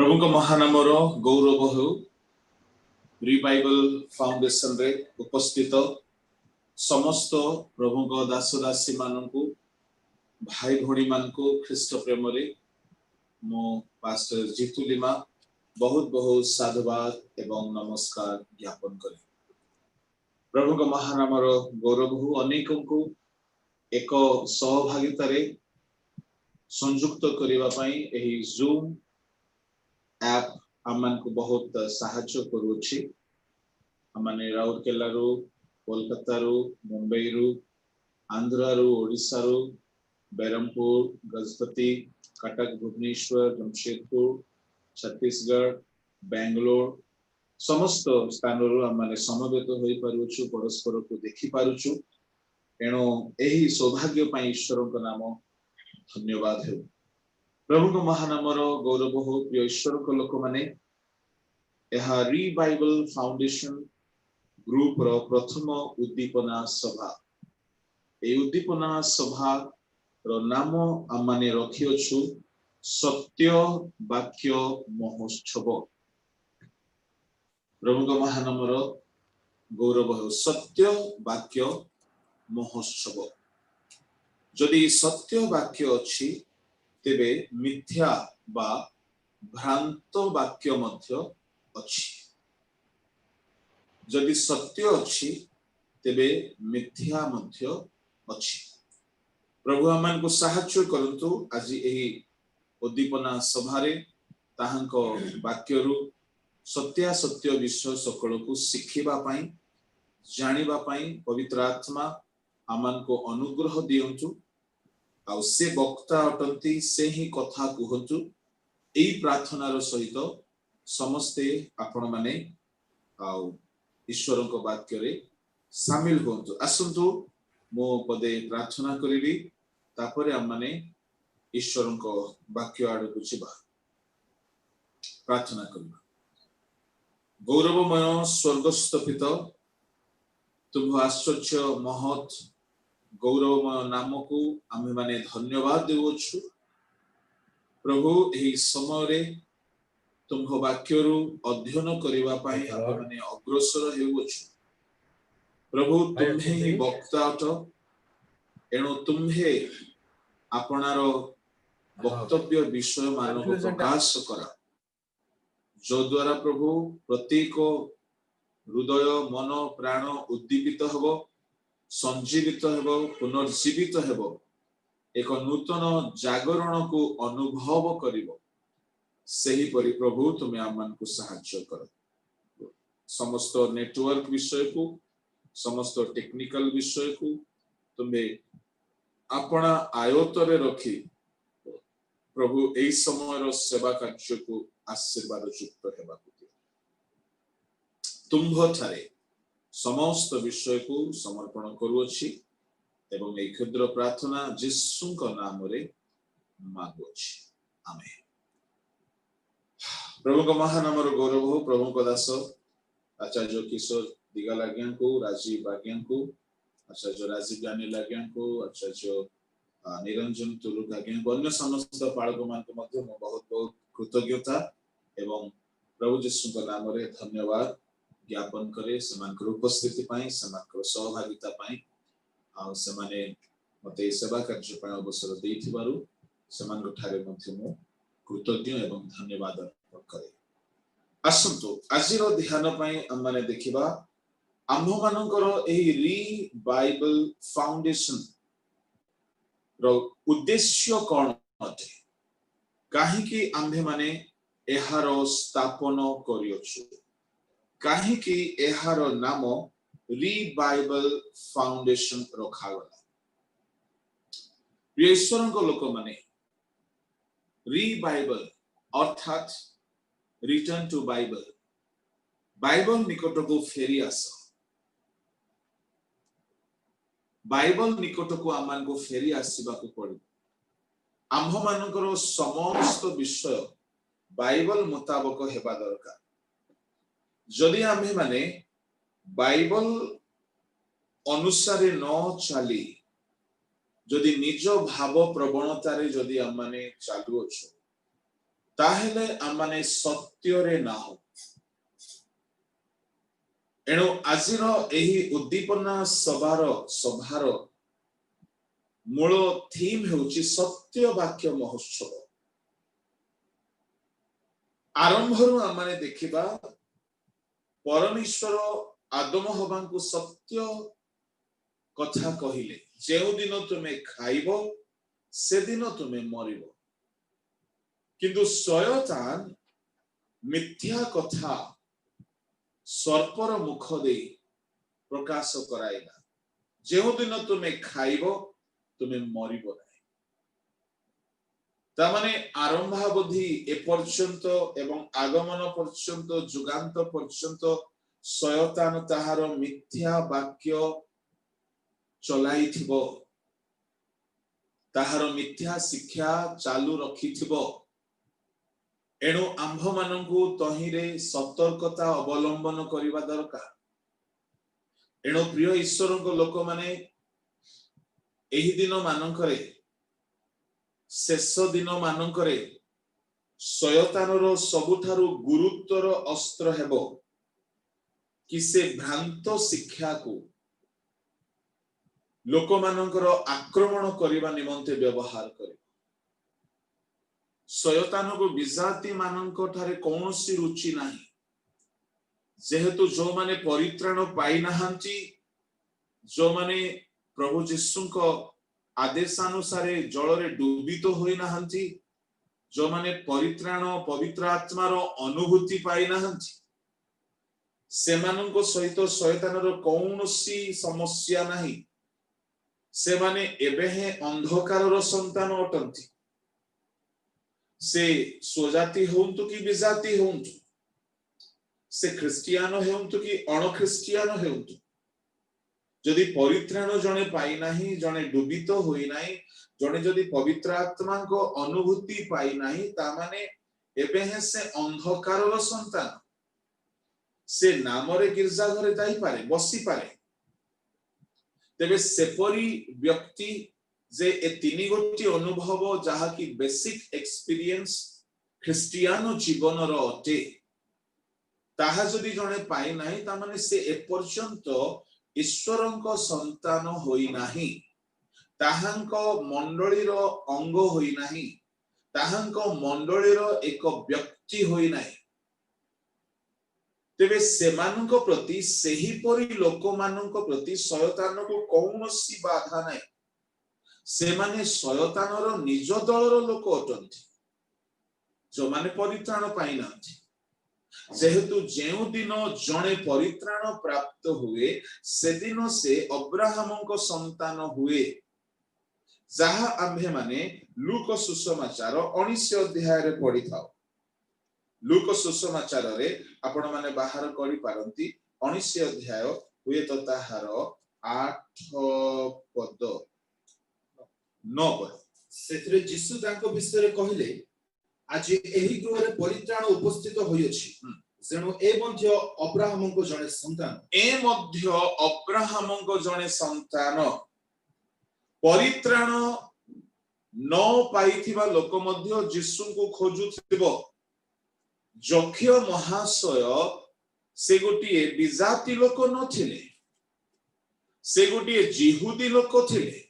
प्रभु को महानामर गौरव हो revival foundation रे उपस्थित समस्त प्रभु को दास दासी मानकु भाई भौणी मानकु ख्रीष्ट प्रेम रे मो पास्टर जीतू लिमा बहुत बहुत साधुवाद एवं नमस्कार ज्ञापन करे। प्रभु को महानामर गौरव हो अनेकों को एक सहभागिता रे संयुक्त करिवा पई एही जूम ऐप आमन को बहुत सहायता करूछि। आमने राउरकेला रो कोलकाता रो मुंबई रो आंध्र रो ओडिशा रो बेरमपुर गजपति कटक भुवनेश्वर जमशेदपुर छत्तीसगढ़ बेंगलोर समस्त स्थान रो आमने समवेत होई पारुछु परस्पर को देखि पारुछु। एणो एही सौभाग्य पई ईश्वर को नाम धन्यवाद हो। प्रभु को महानामर गौरव हो। प्रिय ईश्वर को लोक माने यह रिवाइवल फाउंडेशन ग्रुप रो प्रथम उद्दीपना सभा। ए उद्दीपना सभा रो नाम आमाने रखियोछु सत्य वाक्य महोत्सव। प्रभु को महानामर गौरव हो। सत्य वाक्य महोत्सव। जदि सत्य वाक्य अछि तेबे मिथ्या बा भ्रांत वाक्य मध्य अछि। जदि सत्य अछि तेबे मिथ्या मध्य अछि। प्रभु आमन को सहायता करंतु आज एही उद्दीपना सभारे ताहांको वाक्यरु सत्या सत्य विषय सकल को शिखिबा पई जानिबा पई पवित्र आत्मा आमन को अनुग्रह दियंतु। आउ से वक्ता अटंती से ही कथा कहतु। एई प्रार्थनार सहित समस्ते आपण माने आउ ईश्वर को वाक्य रे शामिल होंतु। आसंतु मो पदे प्रार्थना करिबी तापरे हम माने ईश्वर को वाक्य आड़ को जिबा। प्रार्थना करबा। गौरवमय स्वर्गस्थ पिता तुम आश्चर्य महत् गौरवमय नाम को आमे माने धन्यवाद देवछु। प्रभु एही समय रे तुम वाक्यरु अध्ययन करिवा पई आमे माने अग्रसर हेउछु। प्रभु तुम्हे ही वक्ता अट। एणो तुम्हे आपनार वक्तव्य विषय मान को प्रकाश करा जो द्वारा प्रभु प्रत्येक हृदय मन प्राण उद्दीपित हबो संजीवित हेबो पुनर्जीवित हेबो एक नूतन जागरण को अनुभव करिवो। सही परि प्रभु तुम्हें आमन को सहायता कर। समस्त नेटवर्क विषय को समस्त टेक्निकल विषय को तुम्हें अपना आयत्तरे रखी प्रभु एई समय सेवा कार्य को आशीर्वाद युक्त हेबा को तुम्भ थारे समस्त विषय को समर्पण करूछि एवं एक क्षुद्र प्रार्थना यीशु को नाम रे मांगुछि। आमेन। प्रभु को महानामर गौरव हो। प्रभु को दास आचार्य किशोर दिगाल आज्ञा को राजीव आज्ञा को आचार्य राजीव ज्ञानी आज्ञा को आचार्य निरंजन तुलुक आज्ञा को अन्य समस्त पालक मान को मध्य बहुत बहुत कृतज्ञता एवं प्रभु यीशु को नाम रे धन्यवाद ज्ञापन करे। समानकर उपस्थिति पाई समानकर सहभागिता पाई आ समाने मते सेवा कार्य पाई अवसर देथिबारु समानक ठारे मध्य मो कृतज्ञ एवं धन्यवाद अर्पण करे। आसंतु आजिरो ध्यान पाई हमने देखिबा आम्भ मानकर एही रिवाइवल फाउंडेशन रो उद्देश्य कोन अटे काहे कि आम्भे माने एहारो स्थापन करियोछु काहे कि एहार नाम रिवाइवल फाउंडेशन रखा गला। ईश्वर को लोक माने रिवाइवल अर्थात रिटर्न टू बाइबल बाइबल निकट को फेरी आस बाइबल निकट को आमान को फेरी आसीबा को पड़े। आम्भ मानकर समस्त विषय बाइबल मुताबिक हेबा दरकार। जदि आम्भे माने बाइबल अनुसार न चली जदि निज भाव प्रवणतारे जदि आम माने चालू अच्छु ताहेले आमाने सत्य रे ना हो। एणु आजिर एही उद्दीपना सभार मूल थीम हेउची सत्य वाक्य महोत्सव। आरंभरु आमाने देखिबा परमेश्वर आदम हवांकु सत्य कथा कहिले, जेउ दिन तुमे खाइबो से दिन तुमे मरिबो। किंतु शयतान मिथ्या कथा सर्पर मुख दे प्रकाश कराइला, जेउ दिन तुमे खाइबो तुमे मरिबो नहीं। तामाने आरंभावधि ए पर्यंत एवं आगमन पर्यंत जुगांत पर्यंत शयतान ताहार मिथ्या वाक्य चलाइथिबो, ताहार मिथ्या शिक्षा चालू रखिथिबो। एणु आंभ मानंकु तहिरे सतर्कता अवलंबन करिबा दरकार। एणु प्रिय ईश्वरक लोक माने एही दिन मानंकरे शेष दिन मानंकरे शयतानर सबुठारु गुरुत्वर अस्त्र हेबो कि से भ्रांत शिक्षा को लोक मानंकर आक्रमण करिबा निमंते व्यवहार करे। शयतान को विजाति मानंक ठारे कौनसी रुचि नाही, जेहेतु जो माने परित्राण पाई नाहंती, जो माने प्रभु जीशुको आदेशानुसारे जलरे डूबित होई नाहंती, जो माने परित्राण पवित्र आत्मार अनुभूति पाई नाहंती, सेमानंको सहित शयतानर कौनसी समस्या नाही। से माने एबे हे अंधकारर संतान अटंती। से स्वजाति होंतु कि विजाति होंतु, से ख्रिस्टियान हेउंतु कि अणख्रिस्टियान हेउंतु, जदि परित्राण जने पाई नाही, जने डूबित होई नाही, जने जदि पवित्र आत्मा को अनुभूति पाई नाही, ता माने एबे हे से अंधकारर संतान। से नामरे गिरजा घरे जाई पारे, बसी पारे, तेबे सेपरी व्यक्ति जे ए तीनी गोटी अनुभव जहा की बेसिक एक्सपीरियंस ख्रिस्टियानो जीवन रो अटे, ताहा जदि जने पाई नाही, ता माने से ए पर्यंत ईश्वरंको संतान होई नाही, ताहांको मंडलीर अंग होई नाही, ताहांको मंडलीर एक व्यक्ति होई नाही। तेबे सेमानंको प्रति सेही परी लोकमानंको प्रति शयतानको कौनसी बाधा नाही। से माने शयतानर निज दलर लोक अटंती, जो माने परित्राण पाई नांती। जेहेतु जेउ दिन जने परित्राण प्राप्त हुए, से दिन से अब्राहमको संतान हुए, जहा आम्भे माने लूक सुसमाचार 19 अध्याय रे पढ़ी थाओ। लूक सुसमाचार रे आपण माने बाहर करी पारंती 19 अध्याय हुए तो ताहार 8 पद 9 पद। सेथरे जिसु तांको विषय रे कहिले, आज एही गृह रे परित्राण उपस्थित होई अछि, जेणु ए मध्य अब्राहमको जने संतान, ए मध्य अब्राहमको जने संतान परित्राण न पाइथिबा लोक मध्य जिसुको खोजुथिबो। जक्ष्य महाशय से गोटिए विजाति लोक नथिले, से गोटिए जिहुदी लोक थिले,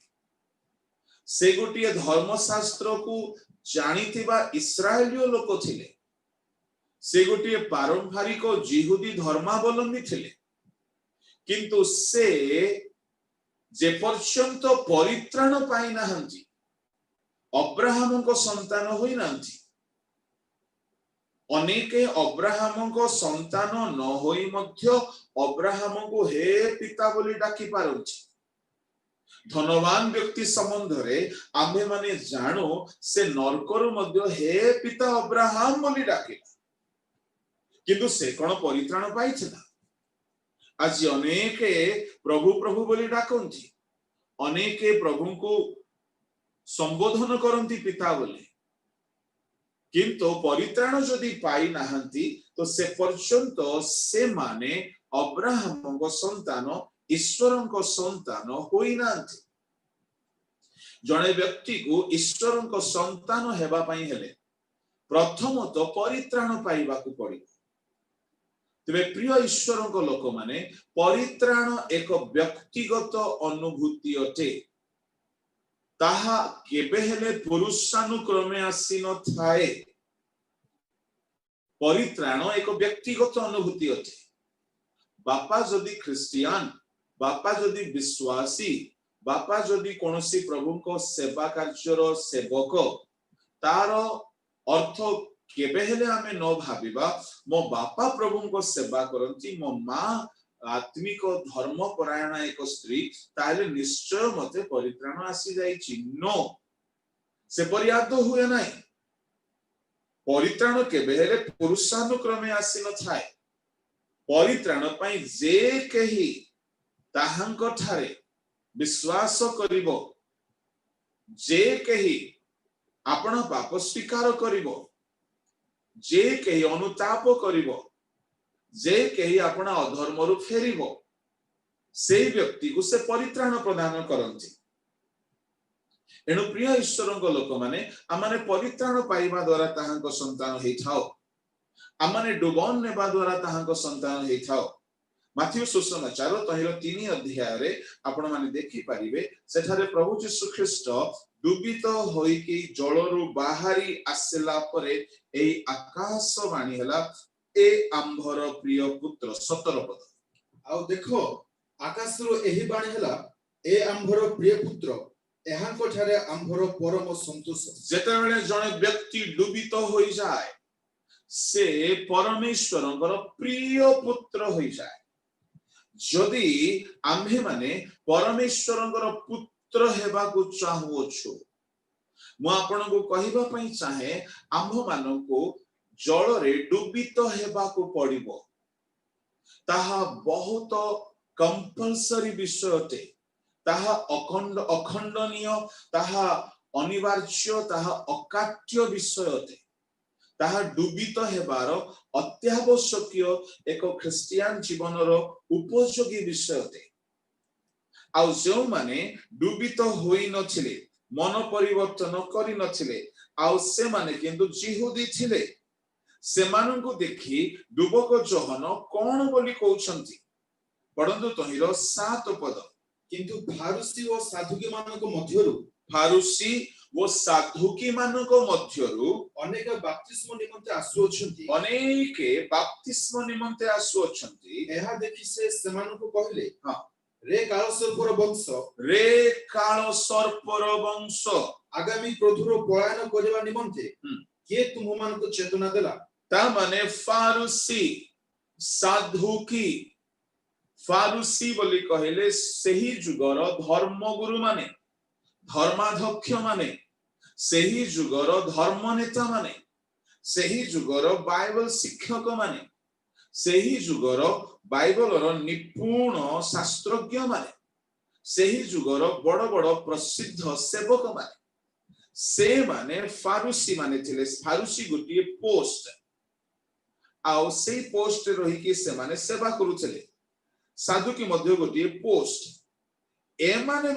से गोटिए धर्मशास्त्र को जानिथिबा इस्राएलियो लोक थिले, से गोटिए पारंपरिक जिहुदी धर्मावलंबी थिले। किंतु से जे पर्यंत परित्राण पाई नाहंती, अब्राहम को संतान होई नांती। अनेके अब्राहम को संतान न होई मध्य अब्राहम को हे पिता बोली डाकी पारंती। धनवान व्यक्ति संबंध रे आम्भे माने जानो, से नरकरु मध्य हे पिता अब्राहम बोली डाकिला, किंतु से कोन परित्राण पाइछना। आज अनेके प्रभु प्रभु बोली डाकंती, अनेके प्रभु को संबोधन करंती पिता बोली, किंतु परित्राण जदि पाई नाहंती, तो से पर्यंत से माने अब्राहम को संतान ईश्वर को संतान होई नांती। जने व्यक्ति को ईश्वर को संतान हेबा पई हेले प्रथम तो परित्राण पाइबाकू पड़िबो तेबे प्रिय ईश्वर को लोक माने परित्राण एक व्यक्तिगत अनुभूति अटे ताहा केबे हेले पुरुषानुक्रमे आसी न थाए परित्राण एक व्यक्तिगत अनुभूति अटे बापा जदि ख्रिस्टियान बापा जदि विश्वासी बापा जदि कोनोसी प्रभु को सेवा कार्यर सेवक तार अर्थ केबे हेले आमे न भाबिबा मो बापा प्रभु को सेवा करंती मो मां आत्मिक धर्म परायण एक स्त्री ताले निश्चय मते परित्राण आसी जाईची नो से परियाद हुए नाही परित्राण केबे हेले पुरुषानुक्रमे आसी न थाए परित्राण पई जे केही ताहांक ठारे विश्वास करिवो जे केही आपण पाप स्वीकार करिवो जे केही अनुताप करिवो जे केही आपण अधर्मरु फेरिवो से व्यक्ति को से परित्राण प्रदान करंती एनु प्रिय ईश्वर को लोक माने आमाने परित्राण पाइबा द्वारा ताहांक संतान हेइ थाओ आमाने डुबन नेबा द्वारा ताहांक संतान हेइ थाओ माथ्यू सुसमाचार तहिर 3 अध्याय रे आपण माने देखि परिबे सेठारे प्रभु यीशु ख्रीष्ट डुबित होई कि जळरु बाहरी आसेला परे एई आकाशवाणी हला ए आंभर प्रिय पुत्र 17 पद आउ देखो आकाशरो एही बाणी हला ए आंभर प्रिय पुत्र एहांको ठारे आंभर परम संतोष जेतेबेले जणे व्यक्ति डुबित होई जाय से परमेश्वरंकर प्रिय पुत्र होई जाय जदि आम्भे माने परमेश्वरंकर पुत्र हेबा को चाहू छु मु आपन को कहिबा पई चाहे आम्भ मानको जल रे डुबित हेबा को पड़िबो ताहा बहुत कंपल्सरी विषय अटे ताहा अखंडनीय ताहा अनिवार्य ताहा अकाट्य विषय अटे ताहा डुबित हेबार अत्यावश्यकीय एक ख्रिस्टियान जीवन रो उपयोगी विषय अटे आउ जो माने डुबित होई नथिले मन परिवर्तन करि नथिले आउ से माने किंतु जिहुदी थिले से माननको देखि डुबक जोहन कोन बोली कहउछंती पढंतु तहिर 7 पद किंतु फारुसी ओ साधुकी मानको मध्यरु फारुसी वो साधुकी मानको मध्यरु अनेक बाप्तिस्म निमंते आसुअछंती अनेके बाप्तिस्म निमंते आसुअछंती एहा देखि से सेमानको कहले हां रे काल सर्पर वंश आगामी क्रोधरो पलायन करबा निमंते के तुम मानको चेतना देला ता माने फारुसी साधुकी फारुसी बोली कहले सही जुगर धर्मगुरु माने धर्माध्यक्ष माने सही जुगर धर्म नेता माने सही जुगर बाइबल शिक्षक माने सही जुगर बाइबल रो निपुण शास्त्रज्ञ माने सही जुगर बड़ बड़ प्रसिद्ध सेवक माने से माने फारुसी माने थिले फारुसी गोटी पोस्ट आउ से पोस्ट रही कि से माने सेवा करूथले साधु की मध्य गोटी पोस्ट ए माने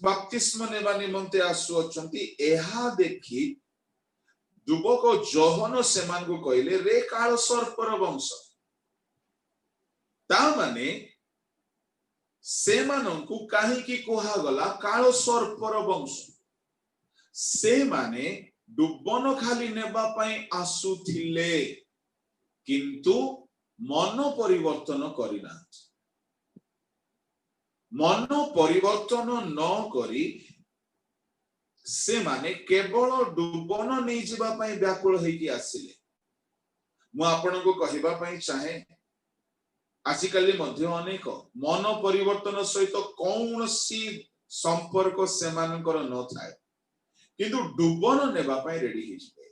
बाप्तिस्म नेबा निमंते आसु अछंती एहा देखि दुबक जोहन सेमान को कहले रे काल सर्पर वंश ता माने से माननकु काहे की कोहा गला काल सर्पर वंश से माने डुबन खाली नेबा पई आसु थिले किंतु मन परिवर्तन करिना मन परिवर्तन न करी से माने केवल डुबन नहीं जिबा पई व्याकुल हेकी आसिले मु आपन को कहिबा पई चाहे आजिकली मध्य अनेक मन परिवर्तन सहित कौनसी संपर्क से मानकर न थाए किंतु डुबन नेबा पई रेडी हे जिवे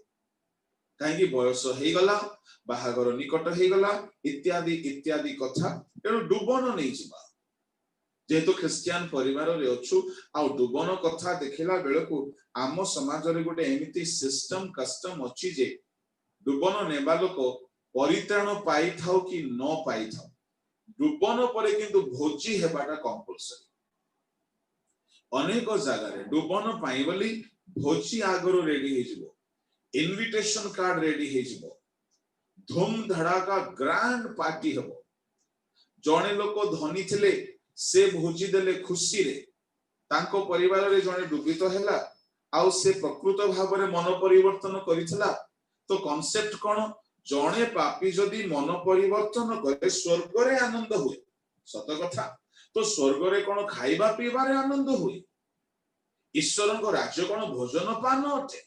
काहेकि बयस हे गला बाहागर निकट हे गला इत्यादि इत्यादि कथा एनु डुबन नहीं जिबा जेहेतु ख्रिस्टियन परिवार रे अछु आ डुबन कथा देखिला बेलको आम समाज रे गोटे एमिति सिस्टम कस्टम अछि जे डुबन नेबा लोक परित्राण पाई थाउ कि न पाई थाउ डुबन परे किंतु भोजी हेबाटा कंपल्सरी अनेक जगह रे डुबन पाई बोली भोजी आगरो रेडी हे जिवो इनविटेशन कार्ड रेडी हे जिवो धूम धड़ाका ग्रैंड पार्टी हबो जणे लोक धनी थिले से भोजी देले खुशी रे तांको परिवार रे जणे डुबित हैला आउ से प्रकृत भाव रे मन परिवर्तन करितला तो कांसेप्ट कोन जणे पापी जदी मन परिवर्तन करे स्वर्ग रे आनंद हुए सत कथा तो स्वर्ग रे कोन खाइबा पीबा रे आनंद हुए ईश्वर को राज्य कोन भोजन पान अटे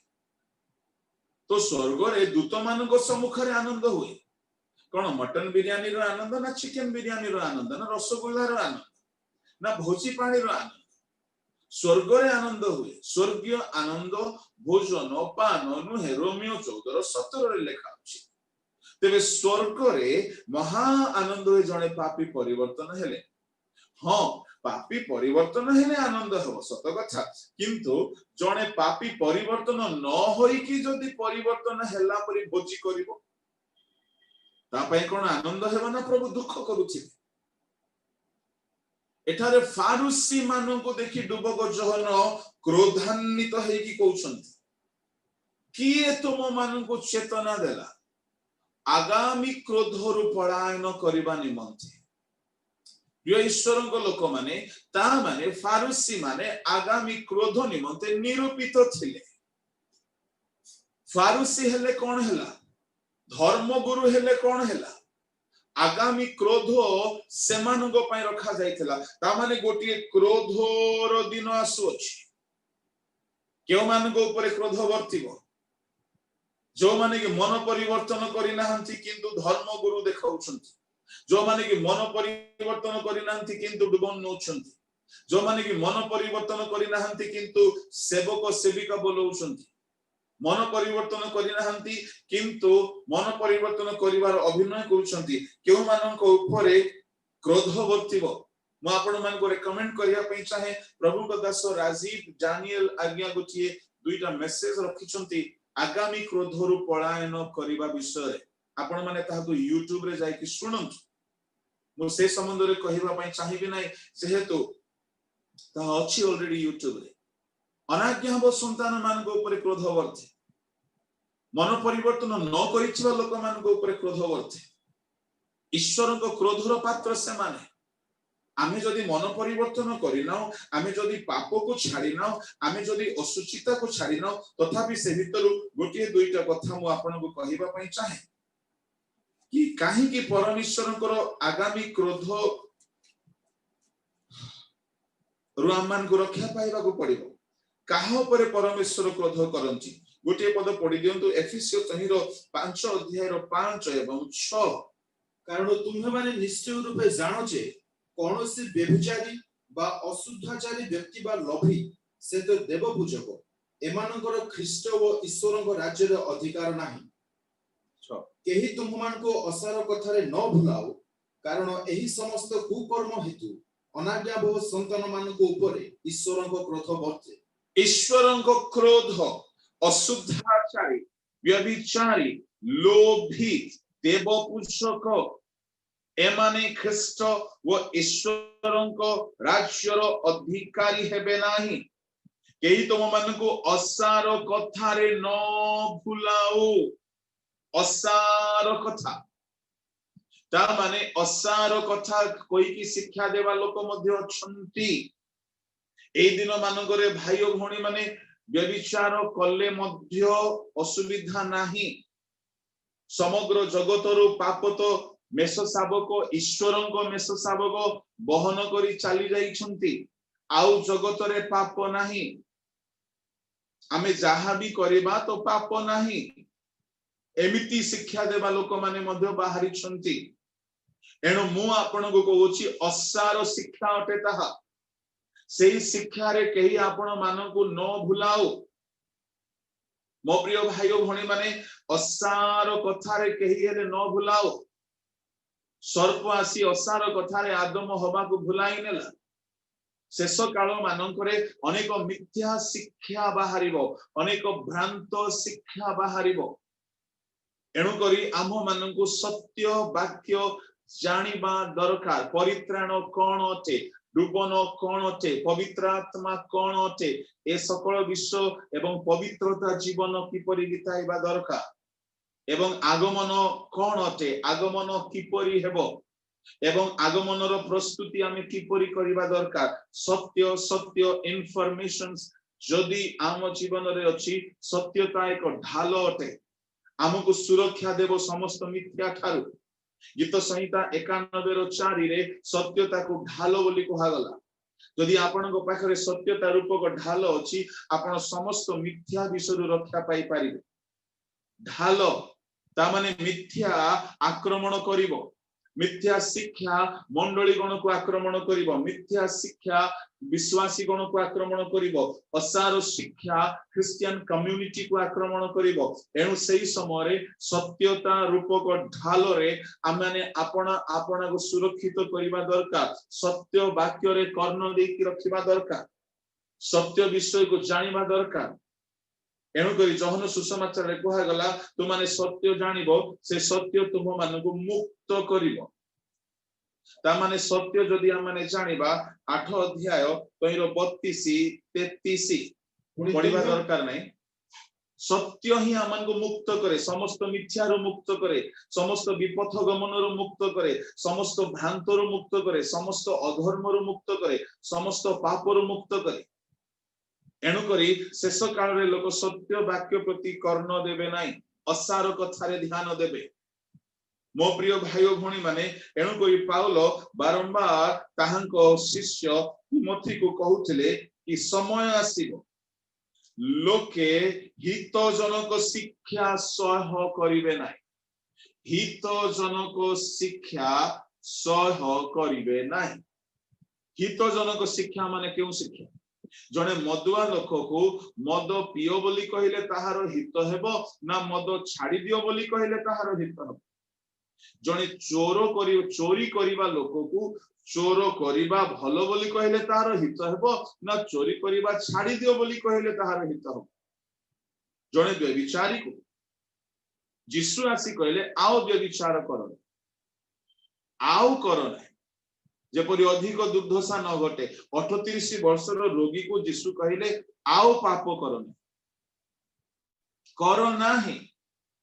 तो स्वर्ग रे दूत मान को सम्मुख रे आनंद हुए कोन मटन बिरयानी रो आनंद ना चिकन बिरयानी रो आनंद ना रसगुल्ला रो आनंद ना भोजी पानी रो आनंद स्वर्ग रे आनंद हुए स्वर्गीय आनंद भोजन पान नुहे रोमियो 14:17 रे लिखा अछि तेबे स्वर्ग रे महा आनंद हुए जणे पापी परिवर्तन हेले हाँ पापी परिवर्तन हेले आनंद हो सत कथा किंतु जणे पापी परिवर्तन न होई कि जदी परिवर्तन हेला परि भोजी करिवो ता पय कोन आनंद हेबा ना प्रभु दुख करूछि एठारे फारुसी मानन को देखि डुबक जहन क्रोधान्वित हेकी कहउछंती किए तुम मानन को चेतना देला आगामी क्रोधरु पलायन करबा निमंते प्रिय ईश्वर लोक माने ता माने फारुसी माने आगामी क्रोध निमंते निरूपित थिले फारुसी हेले कोन हेला धर्म गुरु हेले कोन हेला आगामी क्रोध सेमानंगो पय रखा जायथिला ता माने गोटिए क्रोधर दिन आसु अछि केउ मानगो ऊपर क्रोध वर्तिबो जो माने कि मन परिवर्तन करि नाहंती किंतु धर्म गुरु देखाउछंती जो माने कि मन परिवर्तन करि नाहंती किंतु डुबन नउछंती जो माने कि मन परिवर्तन करि नाहंती किंतु सेवक सेविका बोलउछंती मन परिवर्तन करि नाहंती किंतु मन परिवर्तन करिवार अभिनय करूछंती केउ मानक ऊपर क्रोध वर्तिबो म आपण मान को रेकमेंड करिया पई चाहे प्रभु को दास राजीव डानियल आज्ञा गोटिए दुईटा मेसेज रखिछंती आगामी क्रोधरु पलायन करिवा विषय आपण माने ताहाको YouTube रे जाई कि सुनंत मो से संबंध रे कहिबा पई चाहिबि नै जेहेतु ता अछि ऑलरेडी YouTube रे अनाज्ञाव संतान मान को ऊपर क्रोध वर्ते मन परिवर्तन न करिछवा लोक मान को ऊपर क्रोध वर्ते ईश्वर को क्रोधर पात्र से माने आमे जदी मन परिवर्तन करिनाउ आमे जदी पाप को छाड़िनाउ आमे जदी असुचिता को छाड़िनाउ तथापि से भितरु गोटिए दुईटा कथा मु आपन को कहिबा पई चाहे कि काहे कि परमेश्वर को आगामी क्रोध रु आमान को रक्षा पाइबा को पड़िबो काहा पर परमेश्वर क्रोध करंती गोटे पद पढ़ी दियंतु एफिसियो 5 अध्याय 5 एवं 6 कारण तुम्हे माने निश्चय रूपे जानो जे कोनोसी व्यभिचारी बा अशुद्धाचारी व्यक्ति बा लोभी से तो देवपूजक एमानकर ख्रीष्ट व ईश्वरक राज्य रे अधिकार नाही केही तुममान को असार कथारे न भुलाओ कारण एही समस्त कुकर्म हेतु अनाज्ञाबह संतान मान को ऊपर ईश्वरक क्रोध वर्ते ईश्वरक क्रोध अशुद्धाचारी व्यभिचारी लोभी देवपूजक एमाने ख्रीष्ट व ईश्वरक राज्यर अधिकारी हेबे नाही केही तुम मान को असार कथारे न भुलाओ असार कथा ता माने असार कथा कोई की शिक्षा देवा लोक मध्ये अछंती ए दिन मानकरे भाई ओ भणी माने व्यभिचार कले मध्ये असुविधा नाही समग्र जगतरो पाप तो मेष शावक ईश्वरंको मेष शावक बहन करी चली जाइछंती आउ जगत रे पाप नाही आमे जहा भी करबा तो पाप नाही एमिति शिक्षा देवा लोक माने मध्ये बाहरी छंती एणु मु आपन को कहउची असार शिक्षा अटे ताहा सेही शिक्षा रे केही आपण मान को न भुलाओ मो प्रिय भाई ओ भणी माने असार कथा रे केही हेले न भुलाओ सर्प आसी असार कथा रे आदम हवा को भुलाई नेला शेष काल मानकरे अनेक मिथ्या शिक्षा बाहरिबो अनेक भ्रांत शिक्षा बाहरिबो एणु करी आम मानकु सत्य वाक्य जानिबा दरकार परित्राण कोन अटे डुबन कौन अटे पवित्र आत्मा कौन अटे ए सकल विश्व एवं पवित्रता जीवन किपरि बिताइबा दरकार एवं आगमन कौन अटे आगमन किपरि हेबो एवं आगमनर प्रस्तुति आमे किपरि करिबा दरकार सत्य सत्य इनफॉरमेशंस जदि आम जीवन रे अछि सत्यता एक ढाल अटे आमको सुरक्षा देव समस्त मिथ्या ठारू गीत संहिता 91:4 रे सत्यता को ढाल बोली कहगला यदि आपनको पाखरे सत्यता रूपक ढाल अछि आपण समस्त मिथ्या विषय रक्षा पाई पारिबे ढाल ता माने मिथ्या आक्रमण करिवो मिथ्या शिक्षा मंडली गण को आक्रमण करिवो मिथ्या शिक्षा विश्वासी गण को आक्रमण करिवो असार शिक्षा क्रिश्चियन कम्युनिटी को आक्रमण करिवो एनु सेही समय रे सत्यता रूपक ढाल रे आमाने आपण आपण को सुरक्षित करिबा दरकार सत्य वाक्य रे कर्ण देकी रखिबा दरकार सत्य विषय को जानिबा दरकार एनु करी जहन सुसमाचार रे कहा गला तुम माने सत्य जानिबो से सत्य तुम मान को मुक्त करिवो ता माने सत्य जदि हम माने जानिबा 8 अध्याय तहिरो 32 33 पढिबा दरकार नै सत्य ही आमन को मुक्त करे समस्त मिथ्या रो मुक्त करे समस्त विपथ गमन रो मुक्त करे समस्त भ्रांत रो मुक्त करे समस्त अधर्म रो मुक्त करे समस्त पाप रो मुक्त करे एनु करी शेष काल रे लोक सत्य वाक्य प्रति कर्ण देबे नाही असार कथारे ध्यान देबे मो प्रिय भाई और भणी माने एनु करी पाउलो बारंबार ताहांको शिष्य तिमोथी को कहउथिले कि समय आसीबो लोके हितजनक शिक्षा सह करिवे नाही हितजनक शिक्षा सह करिवे नाही हितजनक शिक्षा माने केउ शिक्षा जने मदुआ लोक को मद पियो बोली कहिले ताहार हित हेबो ना मद छाड़ी दियो बोली कहिले ताहार हित हेबो जने चोरी करिबा लोक को चोर करिबा भलो बोली कहिले ताहार हित हेबो ना चोरी करिबा छाड़ी दियो बोली कहिले ताहार हित हेबो जने व्यभिचारी को यीशु आसी कहिले आओ व्यभिचार करो आओ करो ना जेपरि अधिक दुर्दशा न घटे 38 वर्षर रोगी को यीशु कहिले आओ पाप करो नाही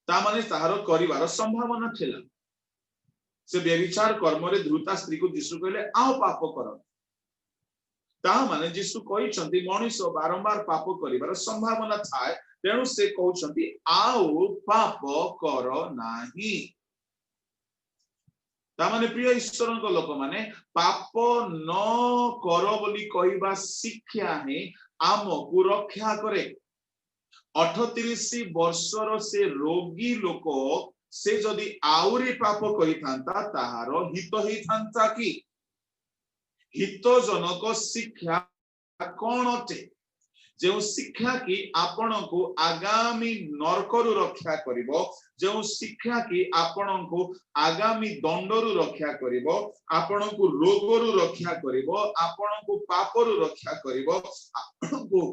ता माने ताहार करिवार संभावना थिला से व्यभिचार कर्म रे धृता स्त्री को यीशु कहिले आओ पाप करो ता माने यीशु कहि छथि मनुष्य बारंबार पाप करिवार संभावना थाए तेनु से कहउ छथि आओ पाप करो नाही तामाने प्रिय ईश्वर लोक माने पाप न कर बोली कहवा शिक्षा ही आम को रक्षा करे 38 वर्षर से रोगी लोक से जदि आउरी पाप करि थांता ताहार हित ही थांता कि हितजनक शिक्षा कोन अटे जो शिक्षा की आपण को आगामी नरकरु रक्षा करिवो जो शिक्षा की आपण को आगामी दंडरु रक्षा करिवो आपण को रोगरु रक्षा करिवो आपण को पापरु रक्षा करिवो आपण को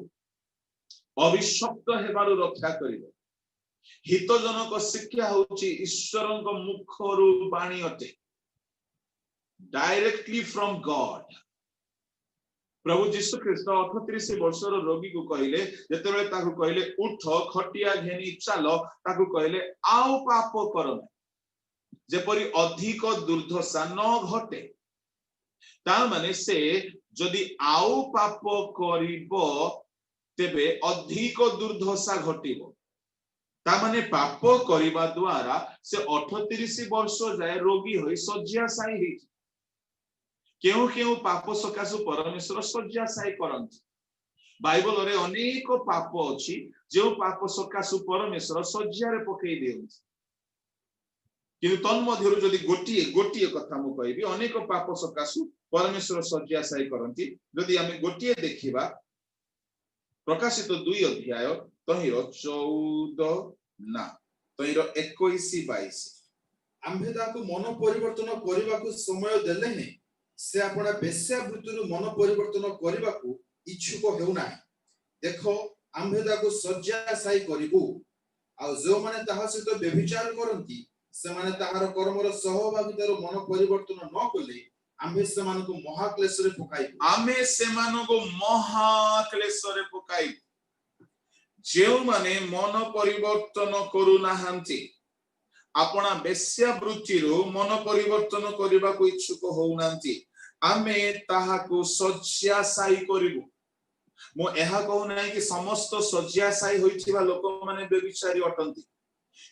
अभिशप्त हेबारु रक्षा करिवो हितजनक शिक्षा होची ईश्वरक मुखरु बाणी अटे डायरेक्टली फ्रॉम गॉड प्रभु जीशु ख्रीष्ट 38 वर्षर रोगी को कहले जेतेबेले ताकू कहले उठ खटिया घेनी चलो ताकू कहले आओ पाप करो जेपरि अधिक दुर्दशा न घटे ता माने से जदि आओ पाप करिवो तेबे अधिक दुर्दशा घटिवो ता माने पाप करिबा द्वारा से 38 वर्ष जाय रोगी होई शय्याशायी हे केउ केउ पाप सकाशु परमेश्वर शय्याशायी करंती बाइबल रे अनेक पाप अछि जो पाप सकाशु परमेश्वर शय्या रे पकई देउछि किंतु तन मध्यरु जदि गोटिए कथा मु कहबी अनेक पाप सकाशु परमेश्वर शय्याशायी करंती जदि आमे गोटिए देखिबा प्रकाशित 2 अध्याय तहिरो 14 ना तहिरो 21-22 आम्भे ताकू मन परिवर्तन करिबाकू समय देले ने से अपना वेश्यावृत्तिरु मन परिवर्तन करिबाकू इच्छुक हेउ नाही देखो आम्भे ताकू शय्याशायी करिबू आ जो माने ताहा सहित व्यभिचार करंती से माने ताहार कर्मर सहभागितार मन परिवर्तन न कले आम्भे सेमानकु महाक्लेशरे पकाइबु आमे सेमानकु महाक्लेशरे पकाइबु जेउ माने मन परिवर्तन करू नाहंती अपना वेश्यावृत्तिरु मन परिवर्तन करबाकू इच्छुक होउनांती आमे ताहाकू शଯ୍ୟାଶାୟୀ करिबु मो एहा कहू नाही कि समस्त शଯ୍ୟାଶାୟୀ होइथिबा लोक माने बेविचारी अटंती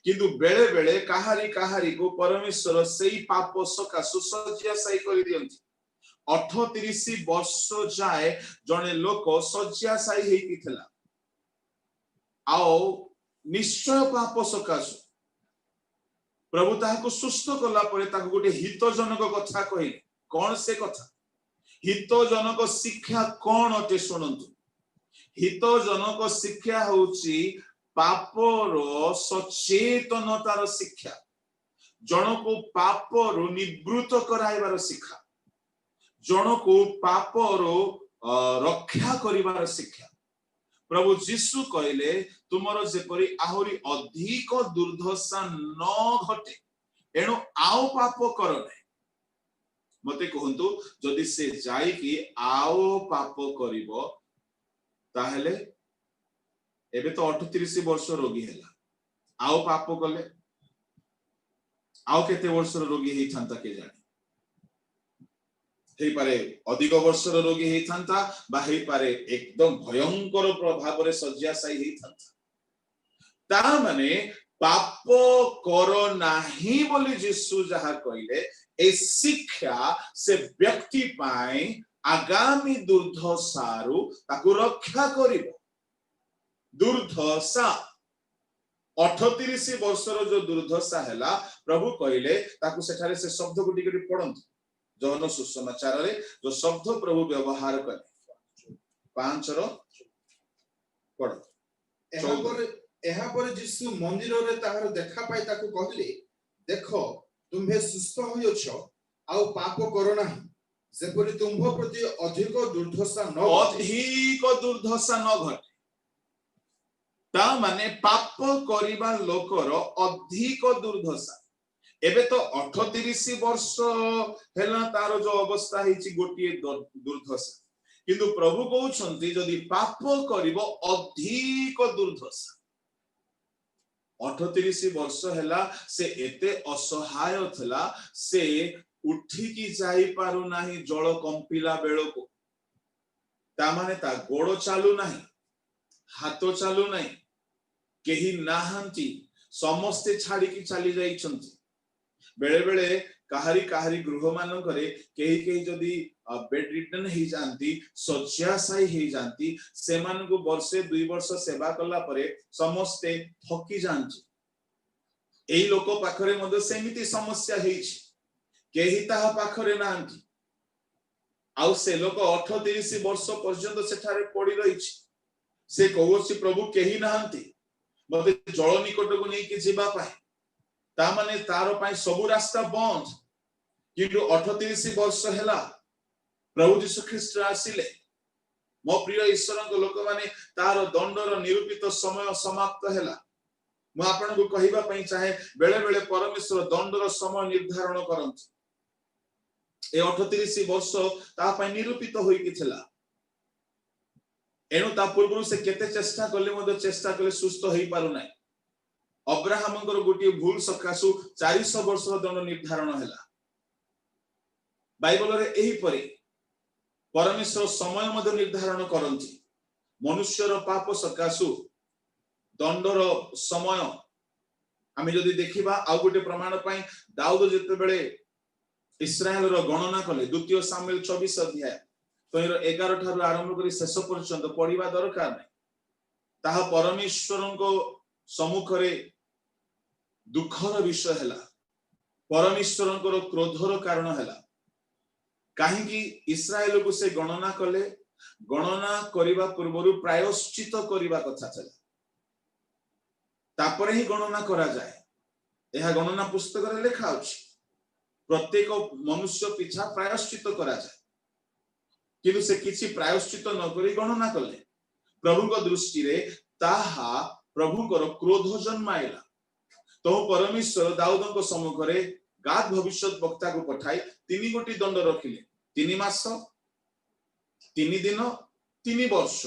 किंतु बेले बेले काहारी काहारी को परमेश्वर सेई पाप सकासु शଯ୍ୟାଶାୟୀ करि दियंती 38 वर्ष जाए जने लोक शଯ୍ୟାଶାୟୀ हेकी थिला आओ निश्चय पाप सकासु प्रभु ताहाकू सुस्थ कला परे ताकू गोटे हितजनक कथा कहिले कोन से कथा हितजनक शिक्षा कोन अटे सुनंतु हितजनक शिक्षा होउची पापर सचेतनतार शिक्षा जनको पापर निवृत्त कराइबार शिक्षा जनको पापर रक्षा करिबार शिक्षा प्रभु जीशु कहले तुमरो जेपरि आहुरी अधिक दुर्दशा न घटे एणु आओ पाप कर नै मते कहंतु जदि से जाई कि आओ पाप करिवो ताहेले एबे तो 38 वर्ष रोगी हैला आओ पाप कले आओ केते वर्ष रोगी हेई थांता के जाने हेई पारे अधिक वर्ष रोगी हेई थांता बा हेई पारे एकदम भयंकर प्रभाव रे शଯ୍ୟାଶାୟୀ हेई थांता ता माने पाप करो नाही बोली जीसु जहा कहले ए शिक्षा से व्यक्ति पाए आगामी दुर्दशारु ताकू रक्षा करिवो दुर्दशा 38 वर्षर जो दुर्दशा हैला प्रभु कहले ताकू सेठारे से शब्द गुटी गुटी पढंतु जहन सुसमाचार रे जो शब्द प्रभु व्यवहार करे 5 रो पढ एहा पर जीसु मंदिर रे ताहार देखा पाई ताकू कहले देखो तुम्हे सुस्थ होयछ आउ पाप करो नाही जेपरि तुम्भ प्रति अधिक दुर्दशा न घटे ता माने पाप करिबा लोकर अधिक दुर्दशा एबे तो 38 वर्ष हेला तार जो अवस्था हिची गोटिए दुर्दशा किंतु प्रभु कहउछंती जदि पाप करिवो अधिक दुर्दशा 38 वर्ष हेला से एते असहाय थला से उठी की जाई पारु नाही जळ कंपिला बेळको ता माने ता गोड़ चालू नाही हाथ चालू नाही केही नाहंती समस्ते छाड़ी की चली जाइछंती बेले बेले काहारी काहारी गृह मान करे केही केही जदी बेड रिटर्न हे जानती शଯ୍ୟାଶାୟୀ हे जानती से मान को वर्षे 2 वर्ष सेवा कला परे समस्ते थकी जानती एई लोक पाखरे मद सेमिति समस्या हेछि केही ताहा पाखरे नांती आउ से लोक 38 वर्ष पर्यंत सेठारे पड़ी रहिछि से कहउछि प्रभु केही नांती मते जळ निकट को नै कि जिबा पाए ता माने तारो पाए सब रास्ता बंद किंतु 38 वर्ष हैला प्रभु यीशु ख्रीष्ट आसिले मो प्रिय ईश्वरक लोक माने तारो दंडर निरूपित समय समाप्त हैला मो आपन को कहिबा पई चाहे बेले बेले परमेश्वर दंडर समय निर्धारण करंत ए 38 वर्ष ता पई निरूपित होई कि थिला एनु ता पूर्व से केते चेष्टा करले मद चेष्टा करले सुस्थ होई पारु नै अब्राहमंकर गोटी भूल सकासु 400 वर्ष दंड निर्धारण हैला बाइबल रे एही परे परमेश्वर समय मद निर्धारण करंती मनुष्यर पाप सकासु दंडर समय आमे जदी देखिबा आ गोटे प्रमाण पई दाऊद जते बेले इस्राएल रो गणना कले द्वितीय सामुएल 24 अध्याय तो 11 ठारु आरंभ करी शेष पर्यंत पढिबा दरकार नै ताहा परमेश्वरको सम्मुख रे दुखर विषय हैला परमेश्वरको क्रोधर कारण हैला काहे कि इस्राएल को से गणना कले गणना करिबा पूर्वरु प्रायश्चित करिबा कथा छला तापरे ही गणना करा जाए एहा गणना पुस्तक रे लिखा अछि प्रत्येक मनुष्य पिछा प्रायश्चित करा जाए किंतु से किछि प्रायश्चित न करी गणना कले प्रभुको दृष्टि रे ताहा प्रभुकर क्रोध जन्माइला तो परमेश्वर दाऊदको सम्मुख रे गाद भविष्यत वक्ता को पठाई 3 गोटी दंड रखिले 3 मास 3 दिन 3 वर्ष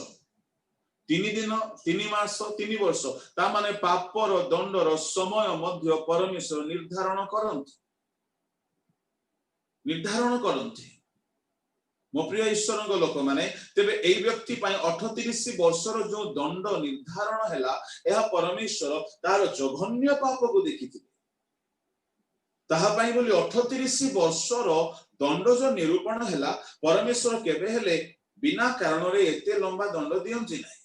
3 दिन 3 मास 3 वर्ष ता माने पापर दंडर समय मध्य परमेश्वर निर्धारण करंती मो प्रिय ईश्वर लोक माने तेबे एई व्यक्ति पई 38 वर्षर जो दंड निर्धारण हैला एहा परमेश्वर तार जघन्य पाप को देखिथिले ताहा पई बोली 38 वर्षर दंड जो निरूपण हैला परमेश्वर केबे हेले बिना कारण रे एते लंबा दंड दियंती नै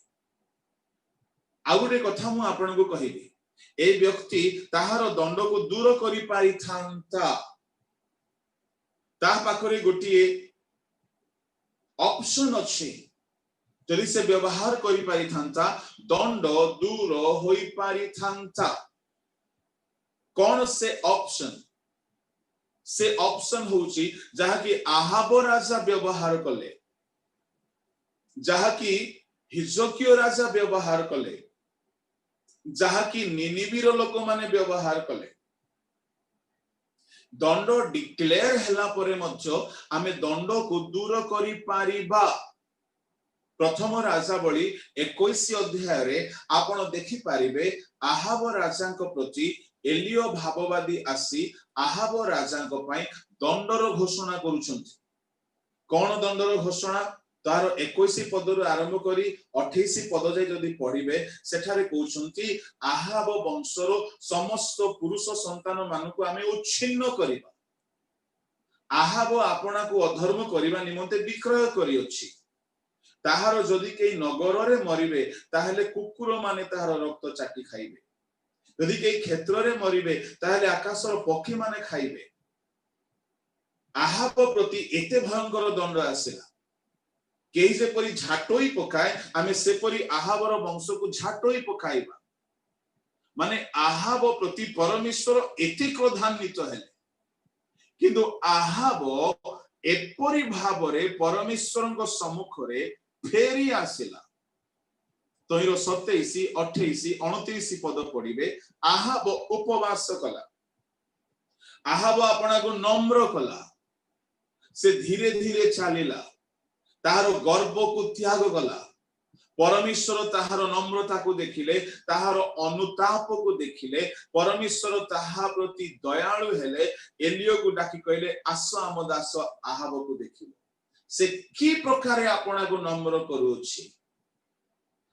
आ गुटे कथा मु आपन को कहिबी ए व्यक्ति ताहार दंड को दूर करि पारि थांता ता पाखरे गोटिए ऑप्शन अच्छे जदि से व्यवहार करि पारि थांता दंड दूर होई पारि थांता कौन से ऑप्शन होची जहा कि आहाब राजा व्यवहार कले जहा कि हिजकियो राजा व्यवहार कले जहा कि निनिबीर लोक माने व्यवहार कले दंड डिक्लेयर हैला परे मध्य आमे दंड को दूर करि पारिबा प्रथम राजावली 21 अध्याय रे आपण देखि पारिबे आहाब राजांक प्रति एलियो भाववादी आसी आहाब राजांक पई दंडर घोषणा करूछंती कोन दंडर घोषणा तार 21 पदरु आरंभ करी 28 पद जाय जदि पढिबे सेठारे कहउछंती आहाब वंशर समस्त पुरुष संतान मानको आमे उच्छिन्न करिबा आहाब आपना को अधर्म करिबा निमंते विक्रय करी अछि ताहार जदि के नगर रे मरिबे ताहेले कुकुर माने ताहार रक्त चाटी खाइबे जदि के क्षेत्र रे मरिबे ताहेले आकाशर पक्षी माने खाइबे आहाब प्रति एते भयंकर दंड आसिला केही जे परी झाटोई पकाए आमे से परी आहाबर वंश को झाटोई पकाइबा माने आहाब प्रति परमेश्वर एति क्रोधान्वित हेले किंतु आहाब एपरी भावरे परमेश्वरଙ୍କ सम्मुखरे फेरी आसिला तहिरो 27 28 29 पद पढिबे आहाब उपवास कला आहाब आपना को नम्र कला से धीरे धीरे चलिला ताहार गर्व को त्याग कला परमेश्वर ताहार नम्रता को देखिले ताहार अनुताप को देखिले परमेश्वर ताहा प्रति दयालु हेले एलियो को डाकी कहले आस आम दास आहाब को देखिले से की प्रकार आपना को नम्र करूछि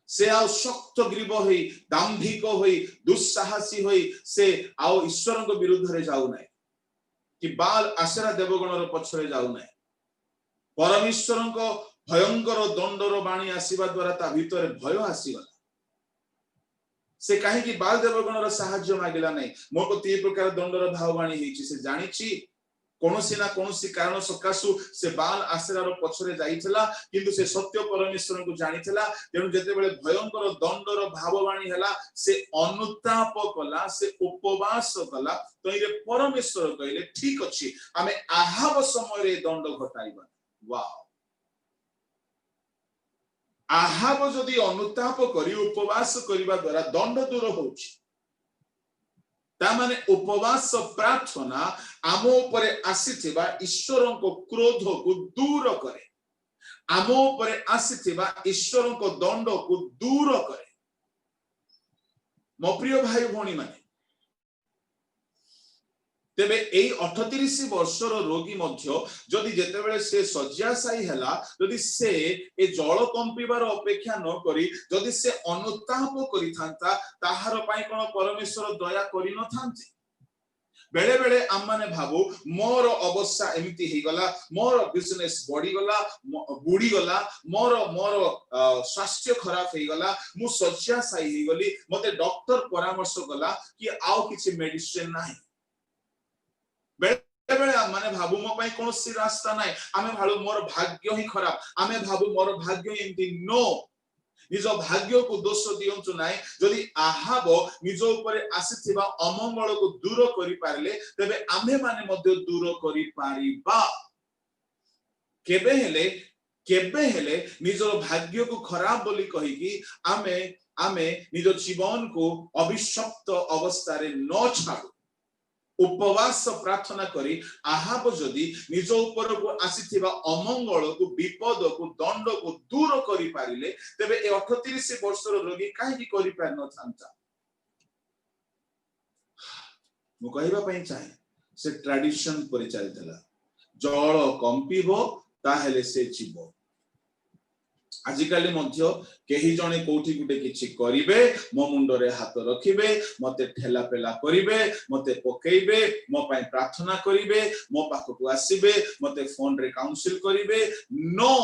से आ शक्त ग्रीव होई दाम्भिक होई दुस्साहसी होई से आ ईश्वर को विरुद्ध रे जाउ नै कि बाल आशरा देवगण रो पछरे जाउ नै परमेश्वर भयंकर दंडर बाणी आसीबा द्वारा ता भीतर भय आसीगला से काहे कि बाल देवगणर सहाय्य मागिला नै मो प्रति ए प्रकार दंडर भाववाणी हेछि से जानिछि कोनोसी ना कोनोसी कारण सकासु से बाल आश्रयर पछरे जाइथिला किंतु से सत्य परमेश्वर को जानिथिला तेनु जते बेले भयंकर दंडर भाववाणी हैला से अनुताप कला से उपवास कला तइरे परमेश्वर कहले ठीक अछि आमे आहाब समय रे दंड घटाइबा वाओ आहाब जदि अनुताप करी उपवास करिबा द्वारा दंड दूर होछि ता माने उपवास प्रार्थना आमो उपरे आसीथिबा ईश्वरको क्रोध को दूर करे आमो उपरे आसीथिबा ईश्वरको दंड को दूर करे मो प्रिय भाई भणी माने तेबे एई 38 वर्षर रोगी मध्य जदि जेते बेले से शय्याशायी हैला जदि से ए जल कंपिबार अपेक्षा न करी जदि से अनुताप करि थांता ताहार पई कोन परमेश्वर दया करि न थांती बेले बेले हम माने भाबो मोर अवस्था एमिति हे गला मोर बिजनेस बॉडी गला बुडी गला मोर स्वास्थ्य खराब हे गला मु शय्याशायी हे गली मते डॉक्टर परामर्श गला कि आउ किछि मेडिसिन नाही बेले बेले माने भाबु मो पई कोनोसी रास्ता नाही आमे भालु मोर भाग्य ही खराब आमे भाबु मोर भाग्य एंती नो निज भाग्य को दोष दियंतु नाही जदि आहाब निज ऊपर आसीथिबा अमंगल को दूर करि पारले तबे आमे माने मध्ये दूर करि पारिबा केबे हेले निज भाग्य को खराब बोली कहि कि आमे निज जीवन को अभिशप्त अवस्था रे न छाडू उपवास प्रार्थना करी आहाब जदि निज ऊपर को आसीथिबा अमंगल को विपद को दंड को दूर करि पारिले तेबे ए 38 वर्षर रोगी काहे करि पार न थांता मु कहबा पई चाहे से ट्रेडिशन पर चलतला जल कंपीबो ताहेले से जीवो आजिकाली मध्य केही जणे कोठी गुटे किछि करिवे मो मुंडरे हाथ रखिबे मते ठेला पेला करिवे मते पकेइबे मो पई प्रार्थना करिवे मो पाखकु आसीबे मते फोन रे काउंसिल करिवे नो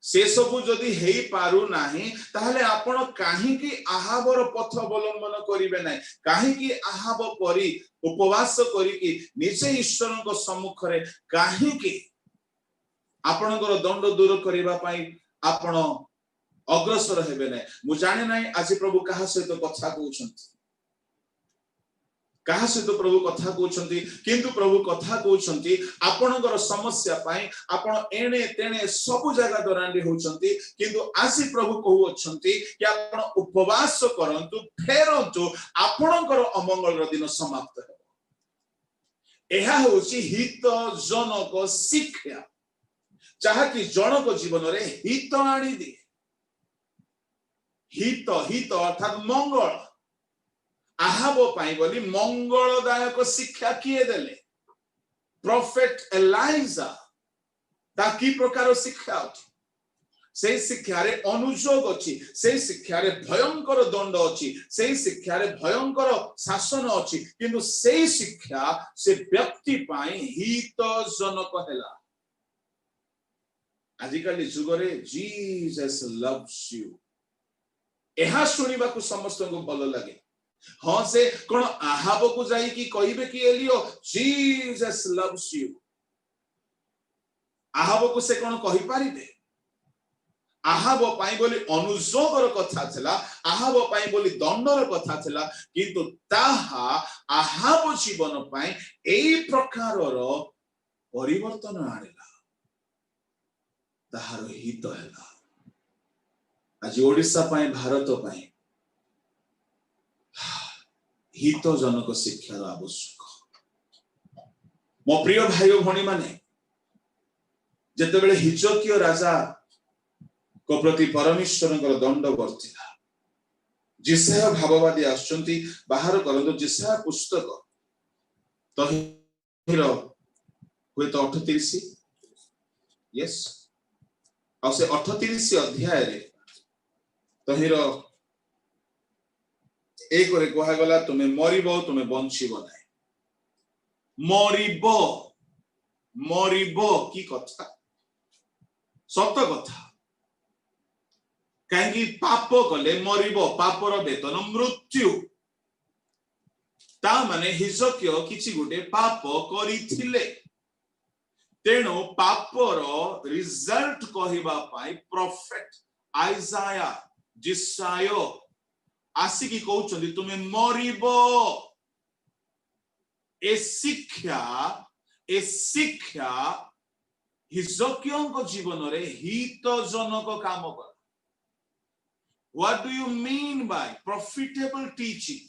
से सबु जदि हेई पारु नाही ताहले आपण काहे की आहाबर पथ अवलंबन करिवे नाही काहे की आहाब परी उपवास करी की निजे ईश्वरक सम्मुख रे काहे की आपणकर दंड दूर करबा पई आपण अग्रसर हेबे नै मु जाने नै आज प्रभु कहा सहित कथा कहउछंती कहा सहित प्रभु कथा कहउछंती किंतु प्रभु कथा कहउछंती आपणकर समस्या पई आपण एणे तेणे सब जगह दरांडी होउछंती किंतु आज प्रभु कहउछंती कि आपण उपवास करंतु फेरंतु आपणकर अमंगल दिन समाप्त हेबो एहा होउची हित जनक शिक्षा जहा कि जनक जीवन रे हित आनी दिए हित हित अर्थात मंगल आहाब पाई बोली मंगलदायक शिक्षा किए देले प्रोफेट एलाइजा ताकि प्रकार शिक्षा से शिक्षा रे अनुयोग अछि से शिक्षा रे भयंकर दंड अछि से शिक्षा रे भयंकर शासन अछि किंतु से शिक्षा से व्यक्ति पाई हित जनक हैला आजिकाली जुगरे जीसस लव्स यू एहा सुनिबा को समस्त को भलो लगे हां से कोन आहाब को जाई कि कहिबे कि एलियो जीसस लव्स यू आहाब को से कोन कहि पारिबे आहाब पाई बोली अनुजोगर कथा छला आहाब पाई बोली दंडर कथा छला किंतु ताहा आहाब जीवन पाई एई प्रकारर परिवर्तन आनिला ताहार हित हैला आज ओडिसा पाई भारत पाई हित जनक शिक्षार आवश्यक मो प्रिय भाई भणी माने जते बेले हिजकिया राजा को प्रति परमेश्वरଙ୍କର दंड वर्तिला जिसाया भाववादी आछंती बाहर करंदो जिसाया पुस्तक तहिर हुए तो 38 यस आ से 38 अध्याय रे तहिर एक रे कहा गला तुमे मरिबो तुमे बंचिबो नै मरिबो मरिबो की कथा सत्य कथा कहीं पाप कले मरिबो पापर वेतन मृत्यु ता माने हिजकिया किछि गुटे पाप करिथिले तेणु पापर रिजल्ट कहिबा पाई प्रोफेट आइजाया जिसायो आसिकी कहउछंती तुमे मरिबो ए शिक्षा हिजकिया जीवन रे हित जनक काम कर What do you mean by profitable teaching?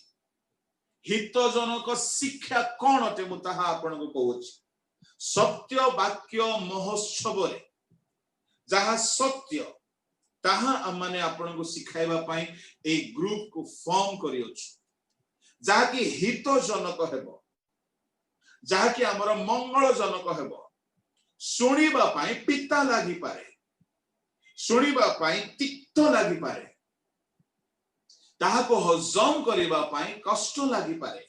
हित जनक शिक्षा कौन अटे मु ताहा आपन को कहउछि सत्य वाक्य महोत्सव रे जहा सत्य ताहा माने आपन को सिखाइबा पई ए ग्रुप को फॉर्म करियोछु जहा कि हित जनक हेबो जहा कि हमर मंगल जनक हेबो सुनिबा पई पिता लागि पारे सुनिबा पई तिक्त लागि पारे ताहा को हजम करिबा पई कष्ट लागि पारे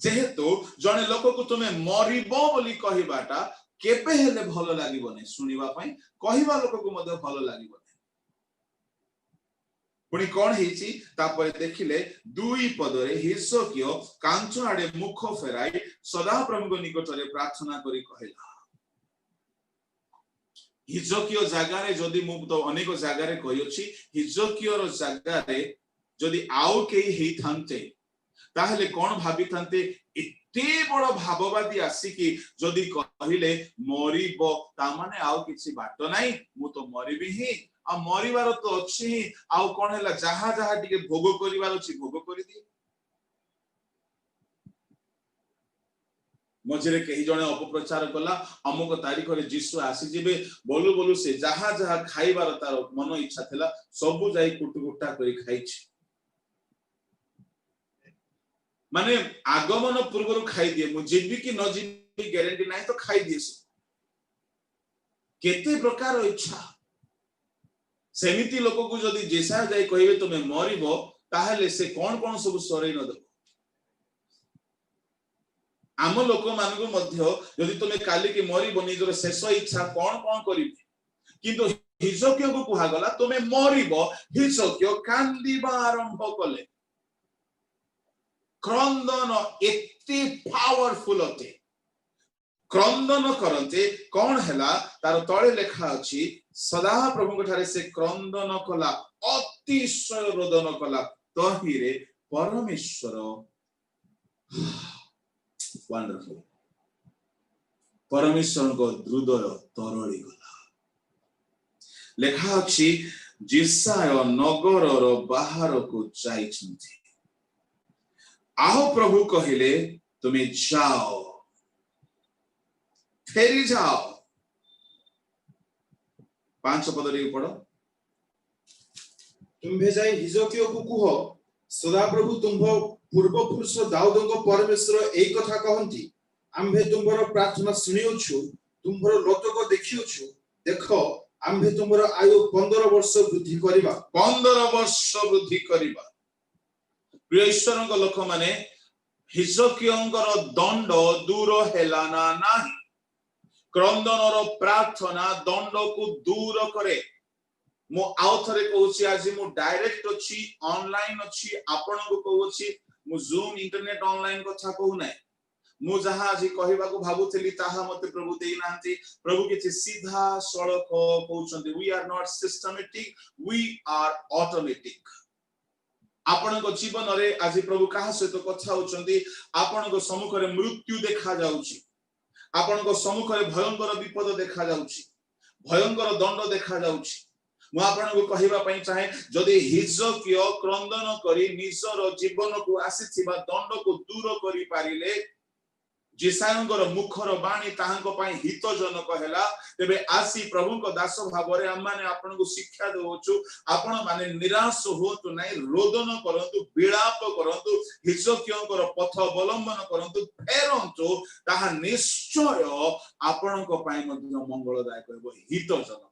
जेहेतु जने लोक को तुमे मरिबो बोली कहिबाटा केबे हेले भलो लागिबो नै सुनिबा पई कहिबा लोक को मधे भलो लागिबो नै पुनी कोन हेछि तापर देखिले दुई पदरे हिजकिया कांच आडे मुख फेराई सदा प्रभु निकट रे प्रार्थना करी कहला हिजकिया जगह रे जदी मु तो अनेक जगह रे कहियोछि हिजकिया रो जगह रे जदी आउ केही हेई थांते ताहले कोन भाबी थांते एते बड़ भाववादी आसी कि जदी कहिले मरिबो ता माने आउ किछि बाट नाही मु तो मरिबी ही आ मरिबार तो अछि आउ कोन हैला जहा जहा टिके भोग करिवार अछि भोग करि दी मझे कहीं जने अपप्रचार कला अमुक तारीख रे जीसु आसी जिबे बोलू बोलू से जहा जहा खाइबार तार मन इच्छा थिला सबु जाई कुटुकुटा करी खाइछि माने आगमन पूर्व खाई दिए मु जीवी कि न जीवी गारंटी नाही तो खाई दिए केते प्रकार इच्छा सेमिति लोक को जदी जेसा जाई कहिबे तुमे मरिबो ताहले से कोन सब सरै न दो आम लोक मानकु मध्य यदि तुमे काली के मरिबो निजर शेष इच्छा कोन करिबे किंतु हिजक्य को कुहा गला तुमे मरिबो हिजक्य कांदीबा आरंभ कले क्रंदन एते पावरफुल अते क्रंदन करते कौन हैला तार तळे लेखा अछि सदा प्रभु ठारे से क्रंदन कला अतिशय रोदन कला तहिरे परमेश्वर वंडरफुल परमेश्वर को हृदय तरळी गला लेखा अछि जिसाय नगर रो बाहर को जाइछन्ति आहो प्रभु कहिले तुमे जाओ फेरी जाओ 5 पद रे पढ़ो तुम्भे जाई हिजकियो को कुह सदा प्रभु तुम्भ पूर्व पुरुष दाऊदଙ୍କ परमेश्वर एई कथा कहंती आम्भे तुम्भर प्रार्थना सुनियोछु तुम्भर लोटक देखियोछु देखो आम्भे तुम्भर आयु 15 वर्ष वृद्धि करिबा 15 वर्ष वृद्धि करिबा प्रिय ईश्वरଙ୍କ लोक माने हिजकियोंकर दंड दूर हेलाना नाही क्रंदनर प्रार्थना दंड को दूर करे मो आउथरे कहूची आज मो डायरेक्ट अछि ऑनलाइन अछि आपण को कहूची मु जूम इंटरनेट ऑनलाइन कथा कहू नै मु जहा आज कहिबा को भाबुथली ताहा मते प्रभु देई नांती प्रभु के सीधा सड़क कहउछन्ती we are not systematic we are automatic आपण को जीवन रे आज प्रभु कहा सहित कथा होचन्ती आपण को सम्मुख रे मृत्यु देखा जाउची आपण को सम्मुख रे भयंकर विपद देखा जाउची भयंकर दंड देखा जाउची मु आपण को कहिबा पई चाहे जदि हिजकियो क्रंदन करी निजर जीवन को आसीथिबा दंड को दूर करी पारिले जिसायंगर मुखर बाणी ताहांको पई हितजनक हैला तेबे आसी प्रभु को दास भाबरे हम माने आपण को शिक्षा दोछु आपण माने निराश होतु नै रोदन करंतु विलाप करंतु हिजकियोंकर पथ अवलंबन करंतु फेरंतु ताहा निश्चय आपण को पई मध्य मंगलदायक हेबो हितजनक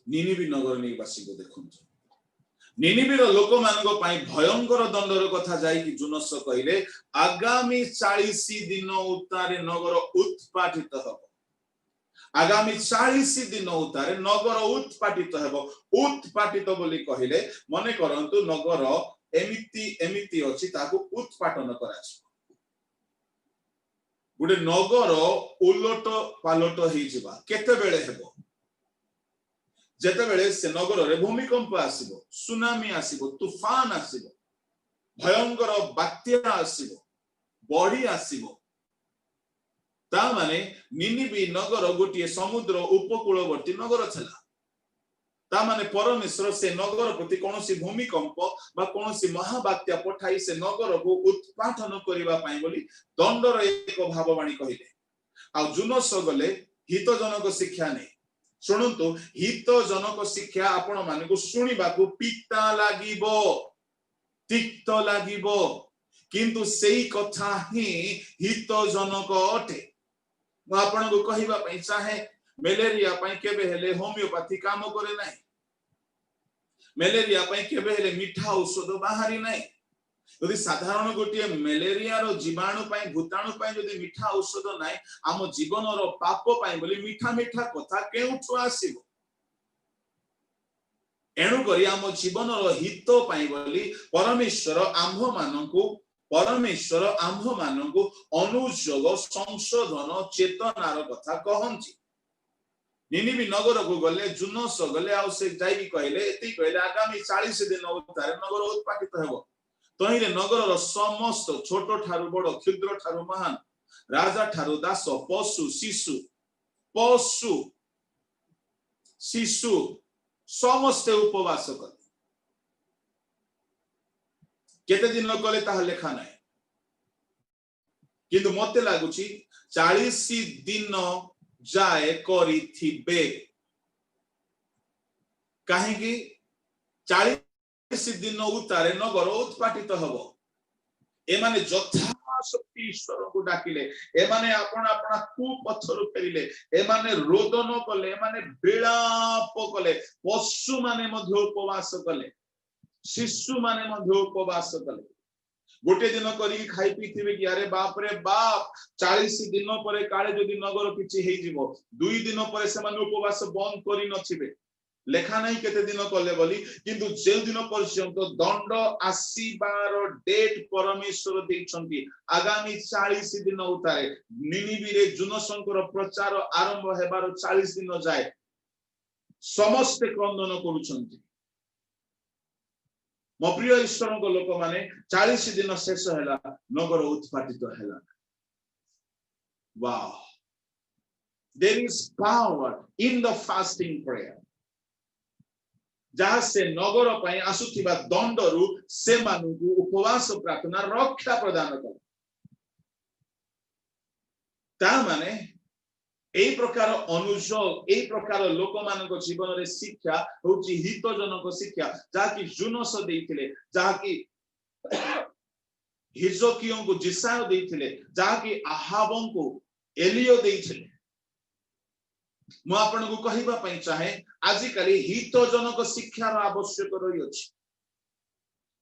निनिबी नगर निवासी को देखंतु निनिबीर लोक मानको पई भयंकर दंडर कथा जाई कि जुनस कहिले आगामी 40 दिन उतारे नगर उत्पाटित हबो आगामी 40 दिन उतारे नगर उत्पाटित हबो उत्पाटित बोली कहिले मने करंतु नगर एमिति अछि ताको उत्पाटन कराछि गुडे नगर उलट पालट हेइ जिबा केते बेले हेबो जेते बेले से नगर रे भूमिकंप आसीबो सुनामी आसीबो तूफान आसीबो भयंकर बात्या आसीबो बढी आसीबो ता माने निनिबी नगर गोटिए समुद्र उपकूलवर्ती नगर छला ता माने परमेश्वर से नगर प्रति कोनोसी भूमिकंप बा कोनोसी महाबात्या पठाई से नगर को उत्पाटन करिबा पई बोली दंडर एक भाववाणी कहिले आ जुनस गले हितजनक शिक्षा नै सुनंतु हितजनक शिक्षा आपण मानकु सुनिबाकू पिता लागिबो तिक्त लागिबो किंतु सेही कथा ही हितजनक अटे म आपण को कहिबा पई चाहे मलेरिया पई केबे हेले होमियोपैथी काम करे नै मलेरिया पई केबे हेले मिठा औषध बाहरी नै यदि साधारण गोटिए मलेरिया रो जीवाणु पई भूताणु पई यदि मिठा औषध नै आम जीवन रो पाप पई बोली मिठा मिठा कथा केउठु आसीबो एणु करी आम जीवन रो हित पई बोली परमेश्वर आम्भ मानकु अनुयोग संशोधन चेतनार कथा कहंती निनिबी नगर को गले जुनस गले आ से जाई कहले एति कहले आगामी 40 दिन उतारे नगर उत्पाटित हेबो तहिरे नगर समस्त छोट ठारू बड़ क्षुद्र ठारू महान राजा ठारू दास पशु शिशु समस्त उपवास कर केते दिन कले ताहा लेखा नाही किंतु मते लागुची 40 दिन जाए करिथिबे काहे कि 40 दिन उतारे नगर उत्पाटित हबो एमाने यथाशक्ति ईश्वर को डाकिले एमाने अपना अपना कुपथरु फेरिले एमाने रोदन कले एमाने विलाप कले पशु माने मध्य उपवास कले शिशु माने मध्य उपवास कले गोटे दिन करी खाई पीथिबे कि अरे बाप रे बाप 40 दिन परे काले जदि नगर किछि हेइ जिवो 2 दिन परे से माने उपवास बंद करी नथिबे लेखा नहीं केते दिन कले बोली किंतु जे दिन पर्यंत दंड आसीबार डेट परमेश्वर देइछंती आगामी 40 दिन उतारे निनिबी रे जुनसंकर प्रचार आरंभ हेबार 40 दिन जाए समस्त क्रंदन करूछंती मो प्रिय ईश्वर को लोक माने 40 दिन शेष हैला नगर उत्पाटित हैला wow there is power in the fasting prayer जहाँ से नगर पाई आसुथिबा दंडरू से मानुकु उपवास प्रार्थना रक्षा प्रदान कर ता माने एई प्रकार अनुयोग एई प्रकार लोक मानक जीवन रे शिक्षा होची हितजनक शिक्षा जाकी जुनस देइथिले जाकी हिजकियों को जिसायो देइथिले जाकी आहाबों को एलियो देइथिले मु आपन को कहिबा पई चाहे आजि काली हितजनक शिक्षार आवश्यक रही अछि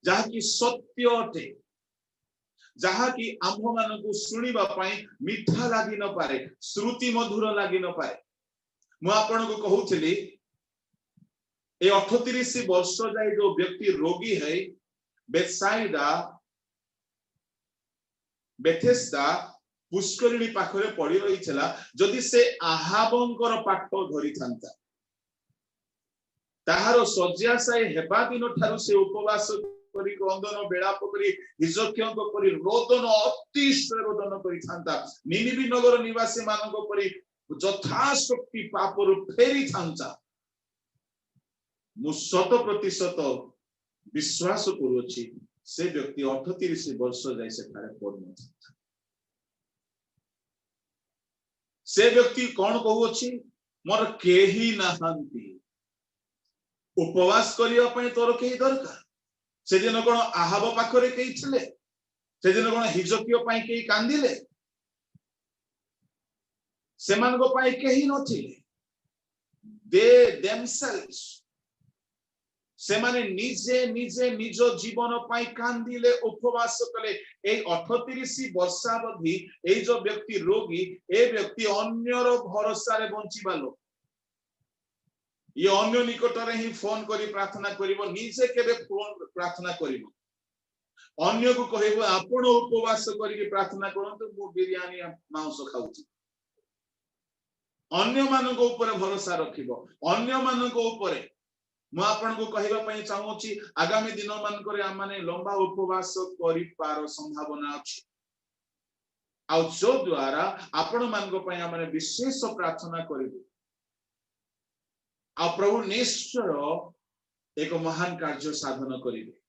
जाकी सत्य अटे जाकी आम्भ मानकु सुनिबा पई मिठा लागि न पारे श्रुति मधुर लागि न पारे मु आपन को कहउथिली ए 38 वर्ष जाय जो व्यक्ति रोगी है बेथसाइदा बेथेस्दा पुष्करिणी पाखरे पड़ी रही छला जदि से आहाबंकर पाठ धरि थांता ताहारो सज्जासाई हेबा दिन ठारू से उपवास करी क्रंदन बेलाप करी हिजकियंक परि रोदन अतिशय रोदन करी थांता निनिबी नगर निवासी मानक परि यथाशक्ति पापरु फेरी थांता मु 100% विश्वास करूछि से व्यक्ति 38 वर्ष जाय से थारे पड़न से व्यक्ति कौन कहूछि मोर केही नाहंती उपवास करिया पई तोर केही दरकार से दिन कोन आहाब पाखरे केही थिले से दिन कोन हिजकियो पई केही कांदिले सेमान को पई केही नथिले दे themselves से माने निजे निजे निज जीवन पाई कांदिले उपवास कले ए 38 वर्षावधि ए जो व्यक्ति रोगी ए व्यक्ति अन्यर भरोसा रे बंचिबालो ये अन्य निकट रे ही फोन करी प्रार्थना करिवो निजे केबे फोन प्रार्थना करिवो अन्य को कहबो आपण उपवास करी प्रार्थना करंतु मु बिरयानी मांस खाउची अन्य मानक ऊपर भरोसा रखिबो अन्य मानक ऊपर मु आपन को कहबा पई चाहूची आगामी दिन मान करे आ माने लंबा उपवास करि पार संभावना अछि आ जो द्वारा आपण मान को पई आ माने विशेष प्रार्थना करिबो आ प्रभु निश्चय एक महान कार्य साधन करिवे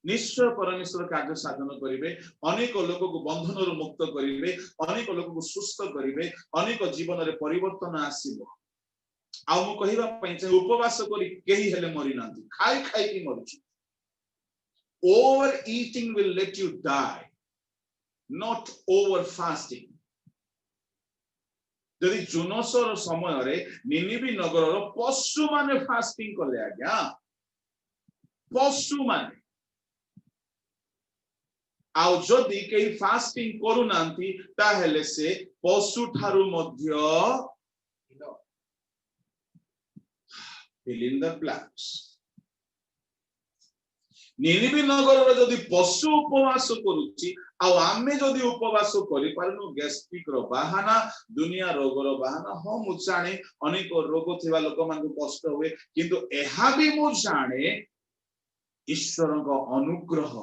निश्चय परमेश्वर कार्य साधन करिवे अनेक लोक को बंधन रु मुक्त करिवे अनेक लोक को सुस्थ करिवे अनेक जीवन रे परिवर्तन आसीबो आ मु कहिबा पई जे उपवास करी केही हेले मरि नांती खाई खाई की मरछि over eating will let you die not over fasting जदि जुनसर समय रे निनिबी नगर रो पशु माने फास्टिंग करले आज्ञा पशु माने आ जदि केही फास्टिंग करू नांती ता हेले से पशु ठारू मध्य fill in the blanks निनिबी नगर रो जदि पशु उपवास करूची आ आमे जदि उपवास करि पारनु गैस्ट्रिक रो बहाना दुनिया रोग रो बहाना हो मु जाने अनेक रोग थिबा लोक मान को कष्ट होवे किंतु एहा भी मु जाने ईश्वर को अनुग्रह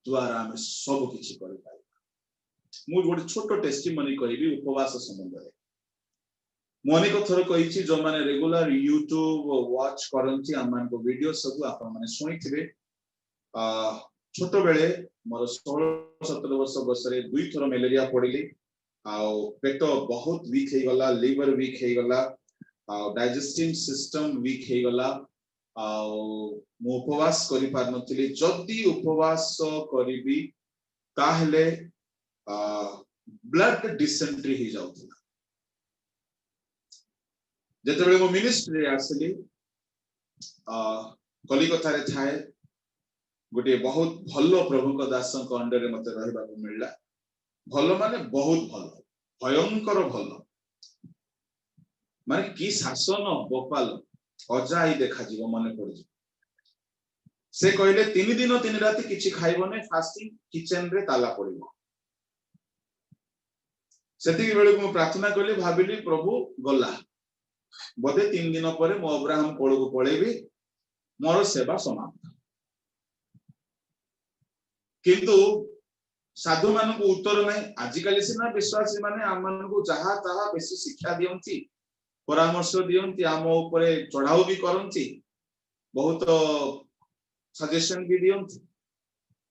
द्वारा हम सब किछि करि पाइ मु गोटे छोटो टेस्टिमनी करिवि उपवास संबंध रे मने को थरो कहिछि जो माने रेगुलर YouTube वॉच करंती आमान को वीडियो सब आपन माने सुनिथिबे छोट बेले मोर 16-17 वर्ष बयसरे 2 थर मलेरिया पड़िली पेट बहुत वीक हो गला लिवर वीक हो गला डाइजेस्टिव सिस्टम वीक हो गला मु उपवास करि पार नथिली जदी उपवास करिबी ताहले ब्लड डिसेंट्री हो जाउथला जेतेबेले मो मिनिस्ट्री आसली कलिकता रे थाए गोटे बहुत भलो प्रभु को दास अंडर रे मते रहबा को मिलला भलो माने बहुत भलो भयंकर भलो माने की शासन गोपाल अजाई देखा जीव मन पड़ से कहले 3 दिन 3 रात किछि खाइबो नै फास्टिंग किचन रे ताला पड़िबो सेति बेले को प्रार्थना करली भाबिली प्रभु गला बोधे 3 दिन परे मो अब्राहम कोळ को पळेबी मोर सेवा समाप्त किंतु साधु मान को उत्तर नहीं आजिकल सीना विश्वासी माने आम मान को जहा ताहा बेसी शिक्षा दियंती परामर्श दियंती आम ऊपर चढ़ाऊ भी करंती बहुत सजेशन भी दियंती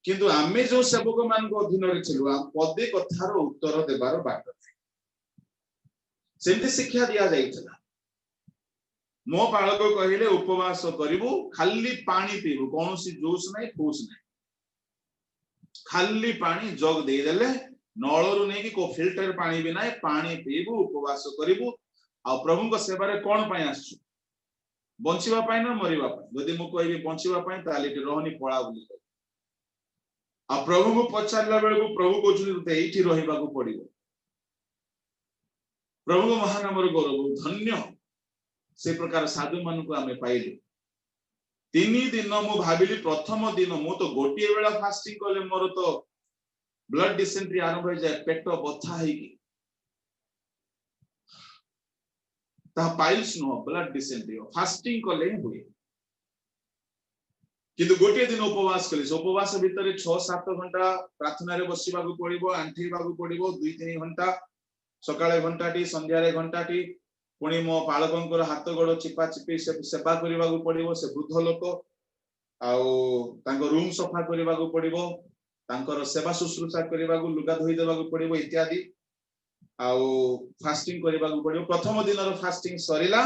किंतु आमे जो सेवक मान को अधीन रे चलु आ पदे कथार उत्तर देबार बाट सेमती शिक्षा दिया जाइछला मो पालक कहिले उपवास करिवु खाली पानी पीबु कोनोसी जूस नहीं फूस नहीं खाली पानी जग दे देले नळरु नै कि को फिल्टर पानी भी नाही पानी पीबु उपवास करिवु आ प्रभु को सेवा रे कोन पय आछू बंचिबा पय ना मरिबा पय यदि मु कहबी बंचिबा पय ताले कि रहनी पळा बोली आ प्रभु को पछारला बेले को प्रभु को जुनी एठी रहिबा को पड़िबो प्रभु को महानामर गौरव धन्य से प्रकार साधु मान को आमे पाइले 3 दिन मु भाबिली प्रथम दिन मु तो गोटिए बेला फास्टिंग कले मोर तो ब्लड डिसेंट्री आरंभ हो जाए पेट बथा है कि ता पाइल्स नो ब्लड डिसेंट्री फास्टिंग कले हुए किंतु गोटिए दिन उपवास कले उपवास भीतर 6-7 घंटा प्रार्थना रे बसिबा को पड़िबो आंठीबा को पड़िबो 2-3 घंटा सकाळे घंटाटी संध्या रे घंटाटी पुणी मो पालकंकर हाथ गोड़ चिपा चिपी सेवा करने को पड़ो से वृद्ध लोक रूम सफा करने को पड़ो सेवा शुश्रूषा करने को लुगा धोई देवा पड़ो इत्यादि फास्टिंग करने को पड़ो प्रथम दिन फास्टिंग सरीला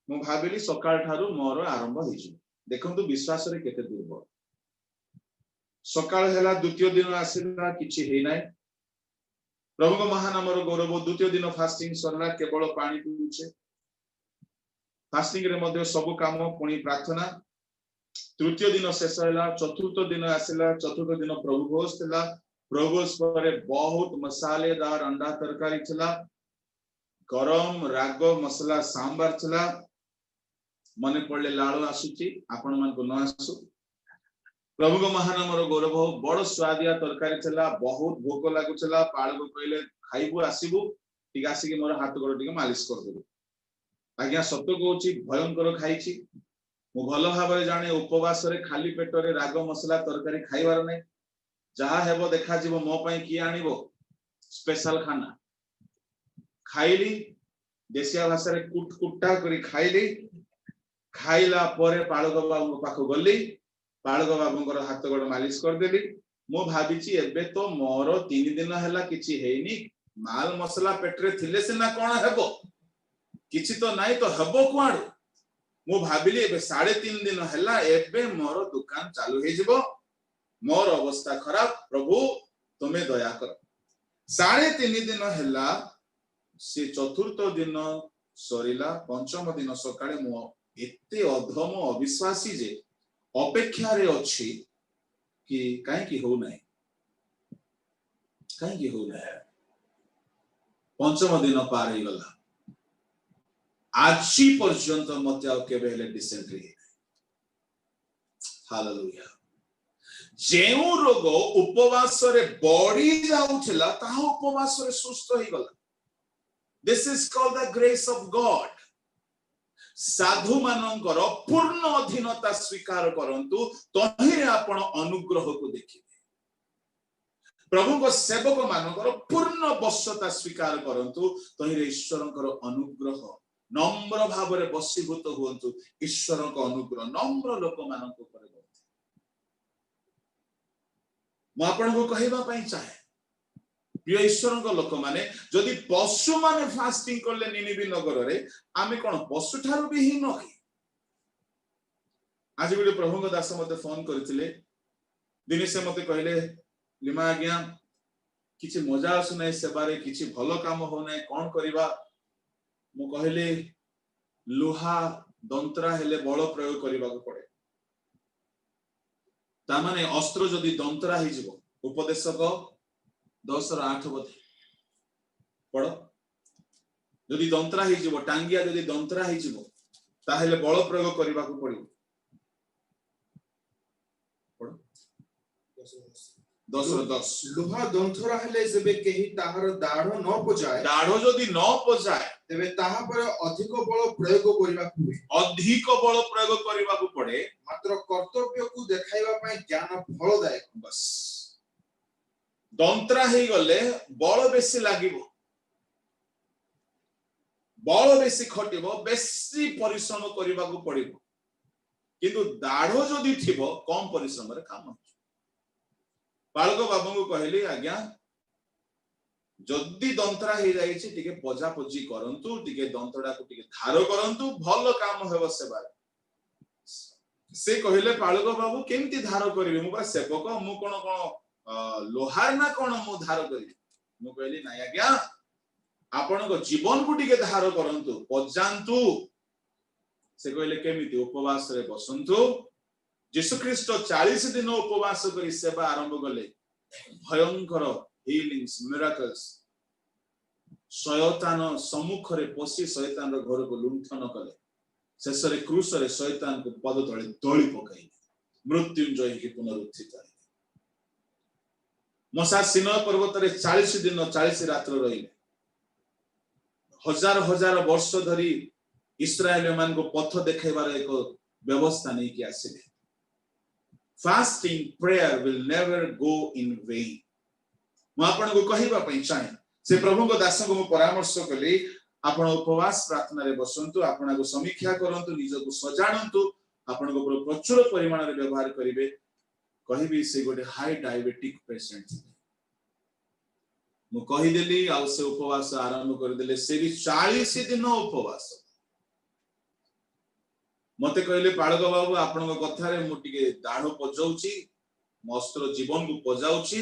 मु भाविली सकाळ ठारू मोर आरंभ हो देखंतु विश्वास रे केते दुर्बल सकाळ हैला द्वितीय दिन आसीला किछि हे नाही प्रभु को महानामर गौरव द्वितीय दिन फास्टिंग सरला केवल पानी पीउछे फास्टिंग रे मध्ये सब काम पुणी प्रार्थना तृतीय दिन शेष हैला चतुर्थ दिन आसीला चतुर्थ दिन प्रभु भोज थिला प्रभु भोज परे बहुत मसालेदार अंडा तरकारी थिला गरम राग मसला सांबार थिला मने पड़ले लाळो आसुची आपण मन को न आसु प्रभु को महानामर गौरव बड़ स्वादिया तरकारी थिला बहुत भोक लागुला पालक कहले खाइबु आसीबु ठीक आसिक मोर हाथ गोड़ टिके मालिश कर देबु आज्ञा सत्य कहूची भयंकर खाइची मु भल भाव जाने उपवास रे खाली पेट रे राग मसला तरकारी खाइबार नै जहा हेबो देखा जीवो मो पई की आनिबो स्पेशल खाना खाइली देसिया भाषा रे कुटकुटा करी खाइली खाइला परे पालक बाबू पाखो गली पालक बाबूंकर हाथ गोड़ मालिश कर देली मो भाबिची एबे तो मोर 3 दिन हैला किछि हेनी माल मसला पेटरे थिले सिना कोन हेबो किछि तो नाही तो हेबो कोआड मो भाबिली एबे 3.5 दिन हैला एबे मोर दुकान चालू हे जिवो मोर अवस्था खराब प्रभु तुमे दया कर 3.5 दिन हैला से चतुर्थ दिन सरीला पंचम दिन सकाळे मो एते अधम अविश्वासी जे अपेक्षा रे अछि कि काहे की हो नाही पंचम दिन पार हो गला आजी पर्यंत मते आ केबे हेले डिसेंट्री हालेलुया जेउ रोग उपवास रे बॉडी जाउछला ता उपवास रे सुस्त हो गला this is called the grace of God साधु मानकर पूर्ण अधीनता स्वीकार करंतु तहिरे आपण अनुग्रह को देखिबे प्रभु को सेवक मानकर पूर्ण वशता स्वीकार करंतु तहिरे ईश्वरकर अनुग्रह नम्र भाव रे बसीभूत हुंतु ईश्वरक अनुग्रह नम्र लोक मानक ऊपर ମୁଁ ଆପଣଙ୍କୁ କହିବା ପାଇଁ ଚାହେଁ प्रिय ईश्वर लोक माने जदि पशु माने फास्टिंग करले निनिबी नगर रे आमे कोन पशु ठारू भी ही नखी आज गोटे प्रभु दास मते फोन करथिले दिने से मते कहले लिमा आज्ञा किछि मजा आसु नै सेबारे किछि भलो काम हो नै कोन करिबा मु कहले लोहा दंतरा हेले बल प्रयोग करबा को पड़े ता माने अस्त्र जदि दंतरा ही जिवो उपदेशक 10:8 बोधे पढ़ जदि दंतरा ही जीवो टांगिया जदि दंतरा ही जीवो ताहेले बल प्रयोग करबा को पड़िबो पढ़ 10:10 लोहा दंथरा हेले जेबे केही ताहार दाढ़ न पजाए दाढ़ जदि न पजाए तेबे ताहा पर अधिक बल प्रयोग करबा को अधिक बल प्रयोग करबा को पड़े मात्र कर्तव्य को देखाइबा पय ज्ञान फलदायक बस दंतरा ही गले बल बेसी लागिबो बल बेसी खटिबो बेसी परिश्रम करबा को पड़िबो किंतु दाढ़ जदि थिबो कम परिश्रम रे काम हो बालक बाबू को कहली आज्ञा जदि दंतरा ही जाई छि टिके पजा पजी करंतु टिके दंतडा को टिके धार करंतु भलो काम हेबो सेबा से कहले बालक बाबू केमती धार करबे मु बा सेवक मु कोन लोहार ना कोन मु धार करी मु कहली ना आज्ञा आपण को जीवन को टिके धार करंतु पजांतु से कहले केमिति उपवास रे बसंतु यीशु ख्रीष्ट 40 दिन उपवास करी सेवा आरंभ कले भयंकर हीलिंग्स मिराकल्स शयतान सम्मुख रे पसी शयतान रो घर को लुंठन कले शेष रे क्रूस रे शयतान को पद तळे दळी पकाई मृत्युंजय की पुनरुत्थित मसा सिना पर्वत रे 40 दिन 40 रात्र रहिले हजार हजार वर्ष धरी इस्राएल मान को पथ देखाइबार एक व्यवस्था नहीं कि आसीले fasting prayer will never go in vain मु आपन को कहिबा पई चाहे से प्रभु को दास को परामर्श कली आपण उपवास प्रार्थना रे बसंतु आपण को समीक्षा करंतु निज को सजानंतु आपण को प्रचुर परिमाण रे व्यवहार करिवे कहिबी से गोटे हाई डायबिटिक पेशेंट मु कहि देली आ से उपवास आरंभ कर देले से भी 40 दिन उपवास मते कहले पाळग बाबू आपण को कथा रे मु टिके दाढ पजाउची मस्त्र जीवन को पजाउची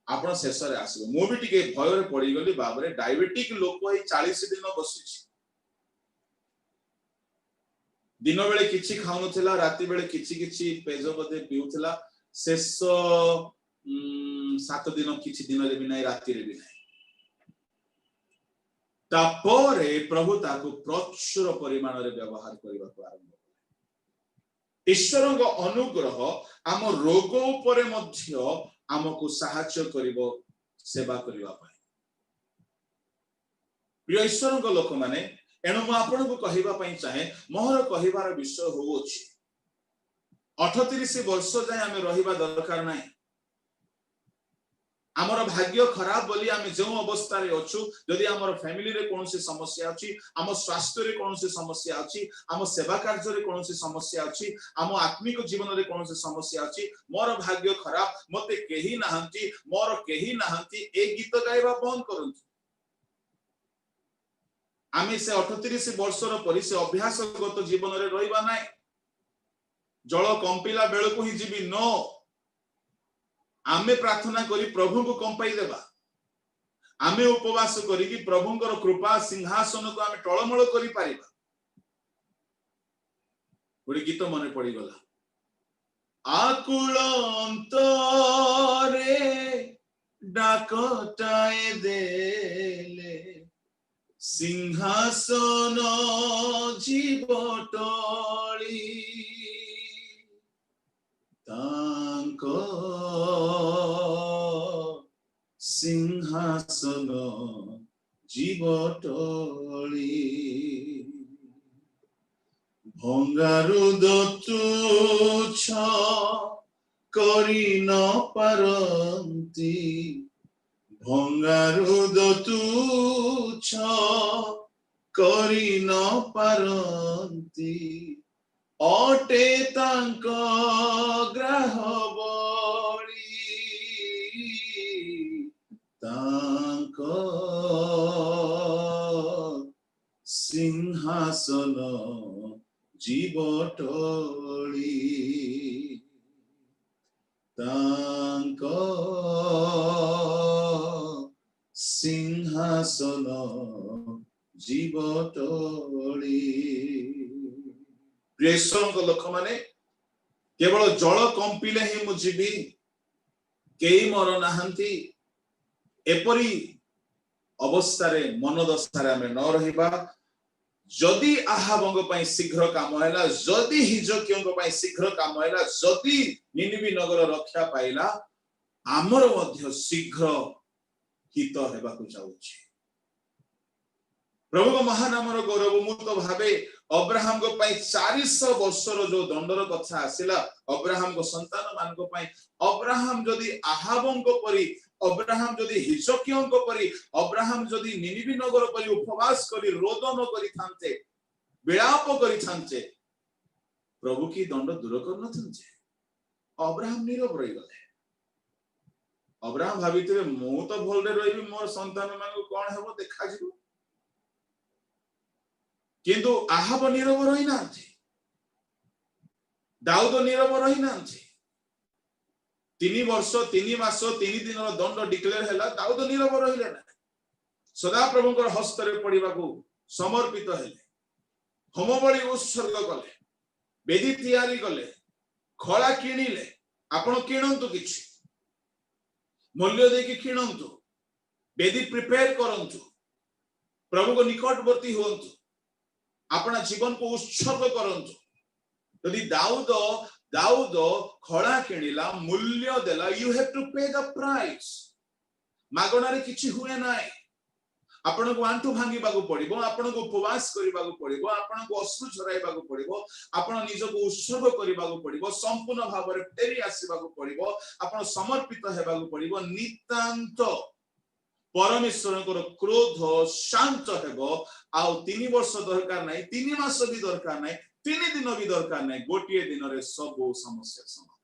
आपण शेष रे आसीबो मु भी टिके भय रे पड़ी गली बाबरे डायबिटिक लोक ही 40 दिन बसिची दिन बेले किछि खाउन थिला राति बेले किछि किछि पेजो बदे पिउथिला शेष 7 दिन किछि दिन रे भी नै राति रे भी नै तापरे प्रभु ताको प्रचुर परिमाण रे व्यवहार करबा को आरंभ कले ईश्वरक अनुग्रह आम रोग उपरे मध्य आमको सहायता करिवो सेवा करबा पय प्रिय ईश्वरक लोक माने एनु म आपन को कहिबा पय चाहे मोहर कहिबार विषय होउछि 38 वर्ष जाय आमे रहिबा दरकार नाही आमर भाग्य खराब बोली आमे जो अवस्था रे अछु यदि आमर फैमिली रे कोनोसी समस्या अछि आम स्वास्थ्य रे कोनोसी समस्या अछि आम सेवा कार्य रे कोनोसी समस्या अछि आम आत्मिक जीवन रे कोनोसी समस्या अछि मोर भाग्य खराब मते केही नाहंती मोर केही नाहंती ए गीत गाइबा बंद करंतु आमे से 38 वर्ष रो परिसे अभ्यासगत जीवन रे रहिबा नाही जळ कंपिला बेळ को ही जीवी नो आमे प्रार्थना करी प्रभु को कंपाई देबा आमे उपवास करी कि प्रभुंकर कृपा सिंहासन को आमे टळमळ करी पारिबा गोटे गीत मने पड़ी गला आकुल अंतरे डाकटाए देले सिंहासन जीवटळी तांको सिंहासन जीवटळी भंगारुद तुच्छ करि न पारंती भंगारुद तुच्छ करि न पारंती अटे तांको ग्रह बळी सिंहासन जीवटली तांक सिंहासन जीवटली प्रियसर लोक माने केवल जल कंपिले ही मु जीवी केई मर नाहंती एपरी अवस्थारे मनदशारे आमे न रहिबा जदि आहाबंग पई शीघ्र काम हैला जदि हिजकियंग पई शीघ्र काम हैला जदि निनिबी नगर रक्षा पाइला आमर मध्य शीघ्र हित हेबाकु जाउछि प्रभु को महानामर गौरव मु तो भाबे अब्राहम को पई 400 वर्षर जो दंडर कथा आसिला अब्राहम को संतान मान को पई अब्राहम जदि आहाबंग परी अब्राहम जदि हिजकियंग परी अब्राहम जदि निनिबी नगर परी उपवास करी रोदन करी थांते विलाप करी थांते प्रभु की दंड दूर कर नथंते अब्राहम नीरव रही गले अब्राहम भाबिते मु तो भलरे रहिबी मोर संतान मान को कोन हेबो देखा जिवो किंतु आहाब नीरव रही नांथि दाऊद नीरव रही नांथि 3 वर्ष 3 मास 3 दिन दंड डिक्लेयर हैला दाऊद नीरव रहिले ना सदा प्रभुकर हस्तरे पड़िबाकू समर्पित हेले होम बलि उत्सर्ग कले वेदी तैयारी कले खळा किनिले आपण किणंतु किछि मूल्य देकी किणंतु वेदी प्रिपेयर करंतु प्रभु को निकटवर्ती होंतु अपना जीवन को उत्सर्ग करंतु यदि दाऊद खळा किनिला मूल्य देला यू हैव टू पे द प्राइस मागणा रे किछि हुए नाय आपण को आंटू भांगी बागु पड़िबो आपण को उपवास करि बागु पड़िबो आपण को अश्रु झराई बागु पड़िबो आपण निज को उत्सर्ग करि बागु पड़िबो संपूर्ण भाव रे फेरी आसी बागु पड़िबो आपण समर्पित हेबागु पड़िबो नितांत परमेश्वर को क्रोध शांत हेबो आ 3 वर्ष दरकार नाही 3 मास भी दरकार नाही 3 दिन भी दरकार नाही गोटिए दिन रे सब समस्या समाधान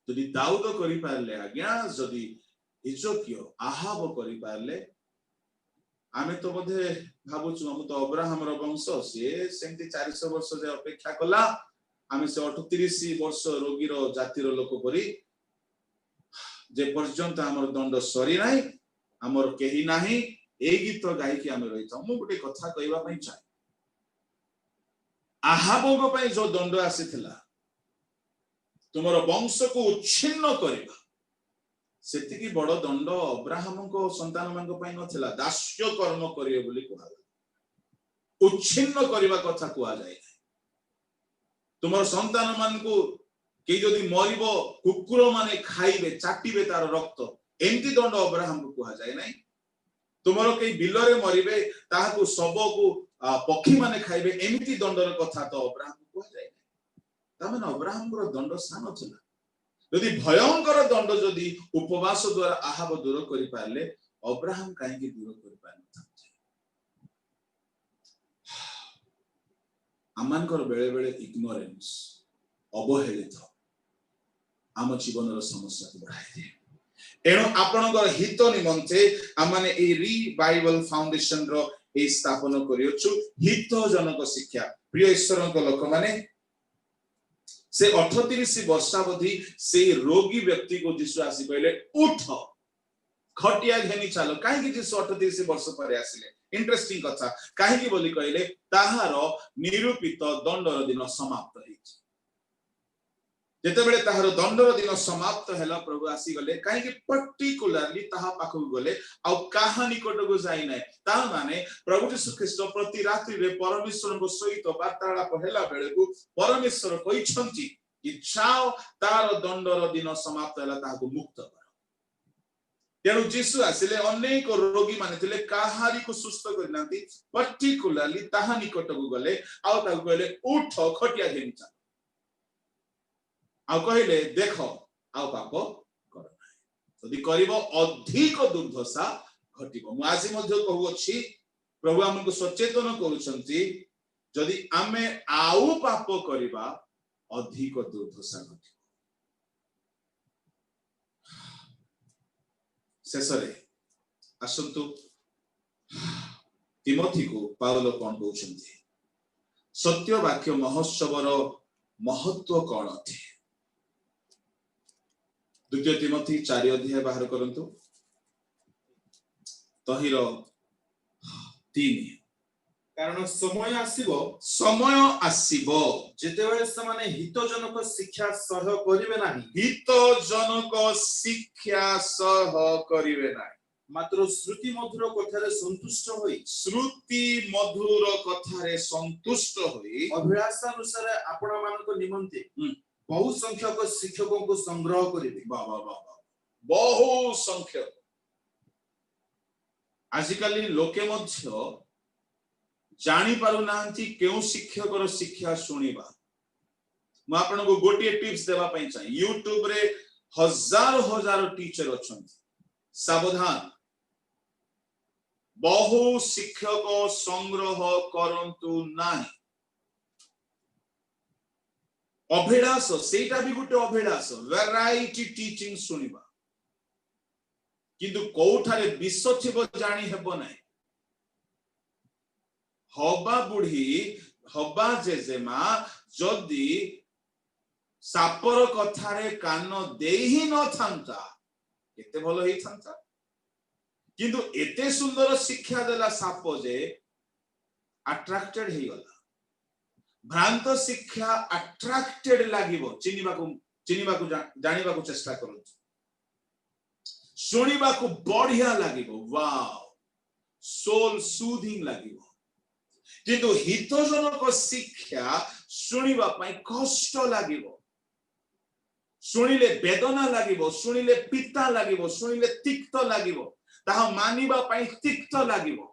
जदि दाऊद करि पारले आज्ञा जदि हिजकियो आहाब करि पारले आमे तो बोधे भाबुछु हम तो अब्राहम रो वंश से सेमति 400 वर्ष जे अपेक्षा कला आमे से 38 वर्ष रोगी रो जाति रो लोक परी जे पर्यंत हमर दंड सरी नाही हमर केही नाही ए गीत गाई कि आमे रहित मु गुटे कथा कहबा पई चाहे आहाबो पई जो दंड आसीथिला तुमर वंश को उच्छिन्न करबा सेतिकी बड़ दंड अब्राहम को संतान मान को पई नथिला दास्य कर्म करियो बोली कहला उच्छिन्न करबा कथा कुआ जाय तुमर संतान मान को के जदि मरिबो कुकुर माने खाइबे चाटीबे तार रक्त एंती दंड अब्राहम को कुआ जाय नै तुमरो के बिलरे मरिबे ताहा को सब को पक्षी माने खाइबे एमिति दंडर कथा तो अब्राहम को कुआ जाय नै तामे अब्राहम को दंड सान छला यदि भयंकर दंड जदि उपवास द्वारा आहाब दूर करि पारले अब्राहम काहे की दूर करि पारन आमानकर बेले बेले इग्नोरेंस अवहेलित आम जीवन समस्या को बढ़ाई दे एणु आपणकर हित निमंते आमाने ए रिवाइवल फाउंडेशन रो ए स्थापन करियोछु हितजनक शिक्षा प्रिय ईश्वरक लोक माने से 38 वर्षावधि से रोगी व्यक्ति को यीशु आसी कहले उठ खटिया घेनी चलो काहे कि यीशु 38 वर्ष पर आसिले इंटरेस्टिंग कथा काहे कि बोली कहले ताहार निरूपित दंडर दिन समाप्त हेछि जेते बेले ताहार दंडर दिन समाप्त हैला प्रभु आसी गले काहे कि पर्टिकुलरली ताहा पाखु गले आ कहानी निकट को जाई नै ता माने प्रभु यीशु ख्रीष्ट प्रति रात्रि रे परमेश्वर को सहित वार्तालाप हैला बेले को परमेश्वर कहि छंती कि जाओ तार दंडर दिन समाप्त हैला ताहा को मुक्त कर तेनु यीशु आसिले अनेक रोगी माने थिले काहारी को सुस्त करनांती पर्टिकुलरली ताहा निकट को गले आ ताको कहले उठ खटिया घेनी चल आ कहले देखो आ पाप कर नाही यदि करिवो अधिक दुर्दशा घटिबो मु आजि मध्ये कहू अछि प्रभु हमको सचेतन करूछंती यदि आमे आउ पाप करिबा अधिक दुर्दशा घटिबो शेषरे आसंतु तिमोथी को पाउल कौन कहउछन्ती सत्य वाक्य महोत्सवर महत्व कौन अथे द्वितीय तिमोथी 4 अध्याय बाहर करंतु तहिर 3 कारण समय आसीबो जेतेबेले समाने हितजनक शिक्षा सह करिवे नाही हितजनक शिक्षा सह करिवे नाही मात्र श्रुति मधुर कथारे संतुष्ट होई अभिलाषानुसार आपण मानको निमंते बहु संख्यक शिक्षकों को संग्रह करिवे बहु संख्यक आजिकाली लोके मध्य जानी पारु नांती केउ शिक्षकर शिक्षा सुनिबा म आपनको गोटे टिप्स देबा पई चाहि YouTube रे हजार हजार टीचर अछंती सावधान बहु शिक्षक संग्रह करंतु नाही अभिलाष सेटा भी गोटे अभिलाष वैरायटी टीचिंग सुनिबा किंतु कोठारे विश्व थिबो जानी हेबो नाही हबा बुढ़ी हबा जेजेमा जदि सापर कथारे कान देही न थांता केते भलो ही थांता किंतु एते सुंदर शिक्षा देला साप जे अट्रैक्टेड हे गला भ्रांत शिक्षा अट्रैक्टेड लागिवो चिनिबा को जानिबा को चेष्टा करू सुनिबा को बढ़िया लागिवो वाओ सोल सूदिंग लागिवो किंतु हितजनक शिक्षा सुनिबा पई कष्ट लागिवो सुनिले वेदना लागिवो सुनिले पिता लागिवो सुनिले तिक्त लागिवो ताहा मानिबा पई तिक्त लागिवो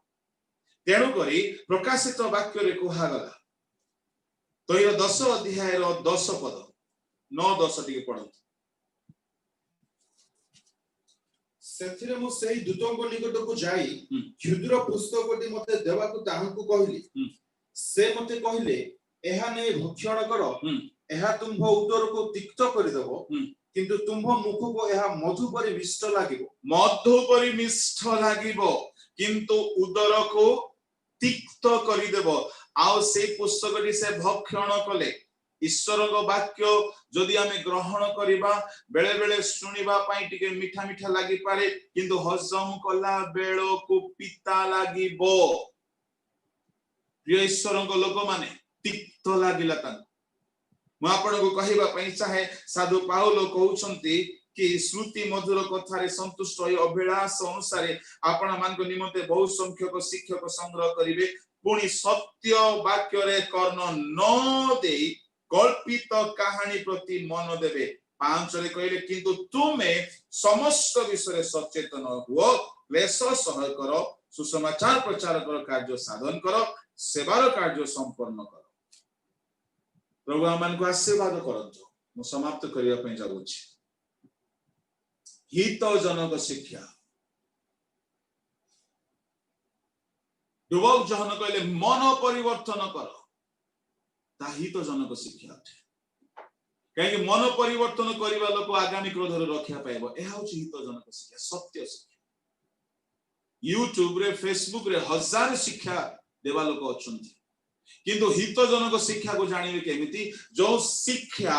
तेणु करी प्रकाशित वाक्य रे कुहा गला तो ये 10 अध्याय रो 10 पद 9-10 टिके पढंतु सेथिरे मु सेही दूतंको निकट को जाई क्षुद्र पुस्तकटी मते देबाकू ताहांकू कहली से मते कहले एहा नै भक्षण करो एहा तुम उदर को तिक्त करि देबो किंतु तुम मुख को एहा मधु परि मिष्ट लागिबो किंतु उदर को तिक्त करि देबो आउ से पुस्तकटी से भक्षण कले ईश्वर वाक्य जदि आमे ग्रहण करिबा बेले बेले सुनिबा पई टिके मीठा मीठा लागि पारे किंतु हजम कला बेलो को पिता लागिबो प्रिय ईश्वर लोक माने तिक्त लागिला ता म आपण को कहिबा पई चाहे साधु पाउल कहउछंती कि श्रुति मधुर कथारे संतुष्ट होई अभिलाष अनुसार आपण मान को निमंते बहुत संख्यक शिक्षक संग्रह करिवे पुनी सत्य वाक्य रे कर्ण न देई कल्पित कहानी प्रति मन देवे 5 रे कहले किंतु तुमे समस्त विषय सचेतन हुओ क्लेश सह करो सुसमाचार प्रचार करो कार्य साधन करो सेवार कार्य संपन्न करो प्रभु आमान को आशीर्वाद करंतो मु समाप्त करिया पई जाउछि हितजनक शिक्षा युवक जहन कहले मन परिवर्तन करो हितजनक शिक्षा कहीं मन परिवर्तन करने लोक आगामी क्रोधर रक्षा पाइब यह हूँ हितजनक शिक्षा सत्य शिक्षा यूट्यूब रे फेसबुक रे हजार शिक्षा देवा लोक अच्छा किंतु हितजनक शिक्षा को जानिबे केमिति जो शिक्षा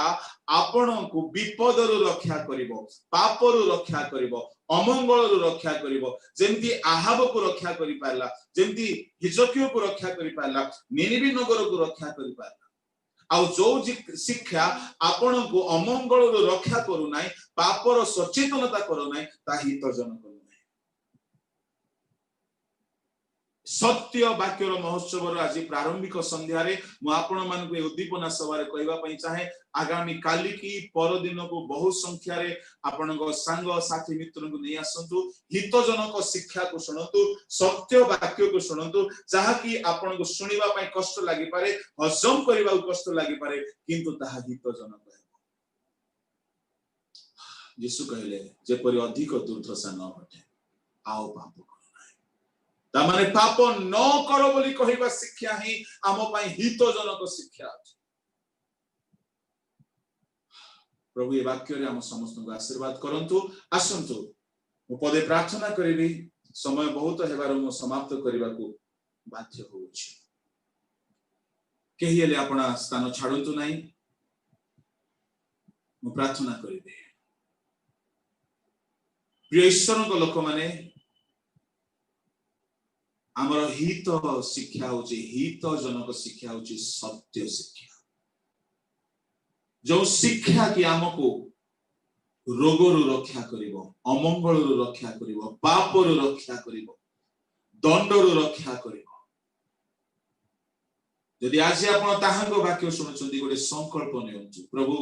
आपण को विपद रु रक्षा करिवो पाप रु रक्षा करिवो अमंगल रु रक्षा करिवो जेंति आहाब को रक्षा करि पारला जेंति हिजकियो को रक्षा करि पारला निनिबी नगर को रक्षा करि पारला आउ जो शिक्षा आपण को अमंगल रु रक्षा करू नाही पापर सचेतनता करू नाही ता हितजनक सत्य वाक्यर महोत्सव आज प्रारंभिक संध्यारे मु आपण मान को उद्दीपना सभा रे कहबा पई चाहे आगामी काली की पर दिन को बहुत संख्या रे आपण को संग साथी मित्रन को नै आसंतु हितजनक शिक्षा को सुनंतु सत्य वाक्य को सुनंतु जहा कि आपण को सुनिबा पई कष्ट लागि पारे हजम करबा कष्ट लागि पारे किंतु ताहा हितजनक है यीशु कहले जे परि अधिक दुर्दशा न हटे आओ पाप तामाने पाप न करो बोली कहिबा शिक्षा ही आम पई हितजनक शिक्षा प्रभु ये वाक्य रे हम समस्त को आशीर्वाद करंतु आसंतु मु पदे प्रार्थना करिबी समय बहुत हेबार मु समाप्त करबा को बाध्य होउछि केही हेले आपण स्थान छाडंतु नाही मु प्रार्थना करिबे प्रिय ईश्वर को लोक माने आमर हित शिक्षा होछि हित जनक शिक्षा होछि सत्य शिक्षा जो शिक्षा कि आमको रोगरु रक्षा करिवो अमंगलरु रक्षा करिवो पापरु रक्षा करिवो दंडरु रक्षा करिवो यदि आज आपण ताहांको वाक्य सुनुचंदी गोटे संकल्प नियंतु प्रभु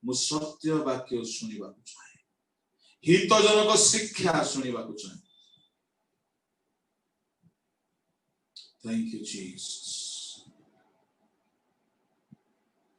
मु सत्य वाक्य सुनिबा चाहे हितजनक शिक्षा सुनिबा चाहे थैंक यू जीसस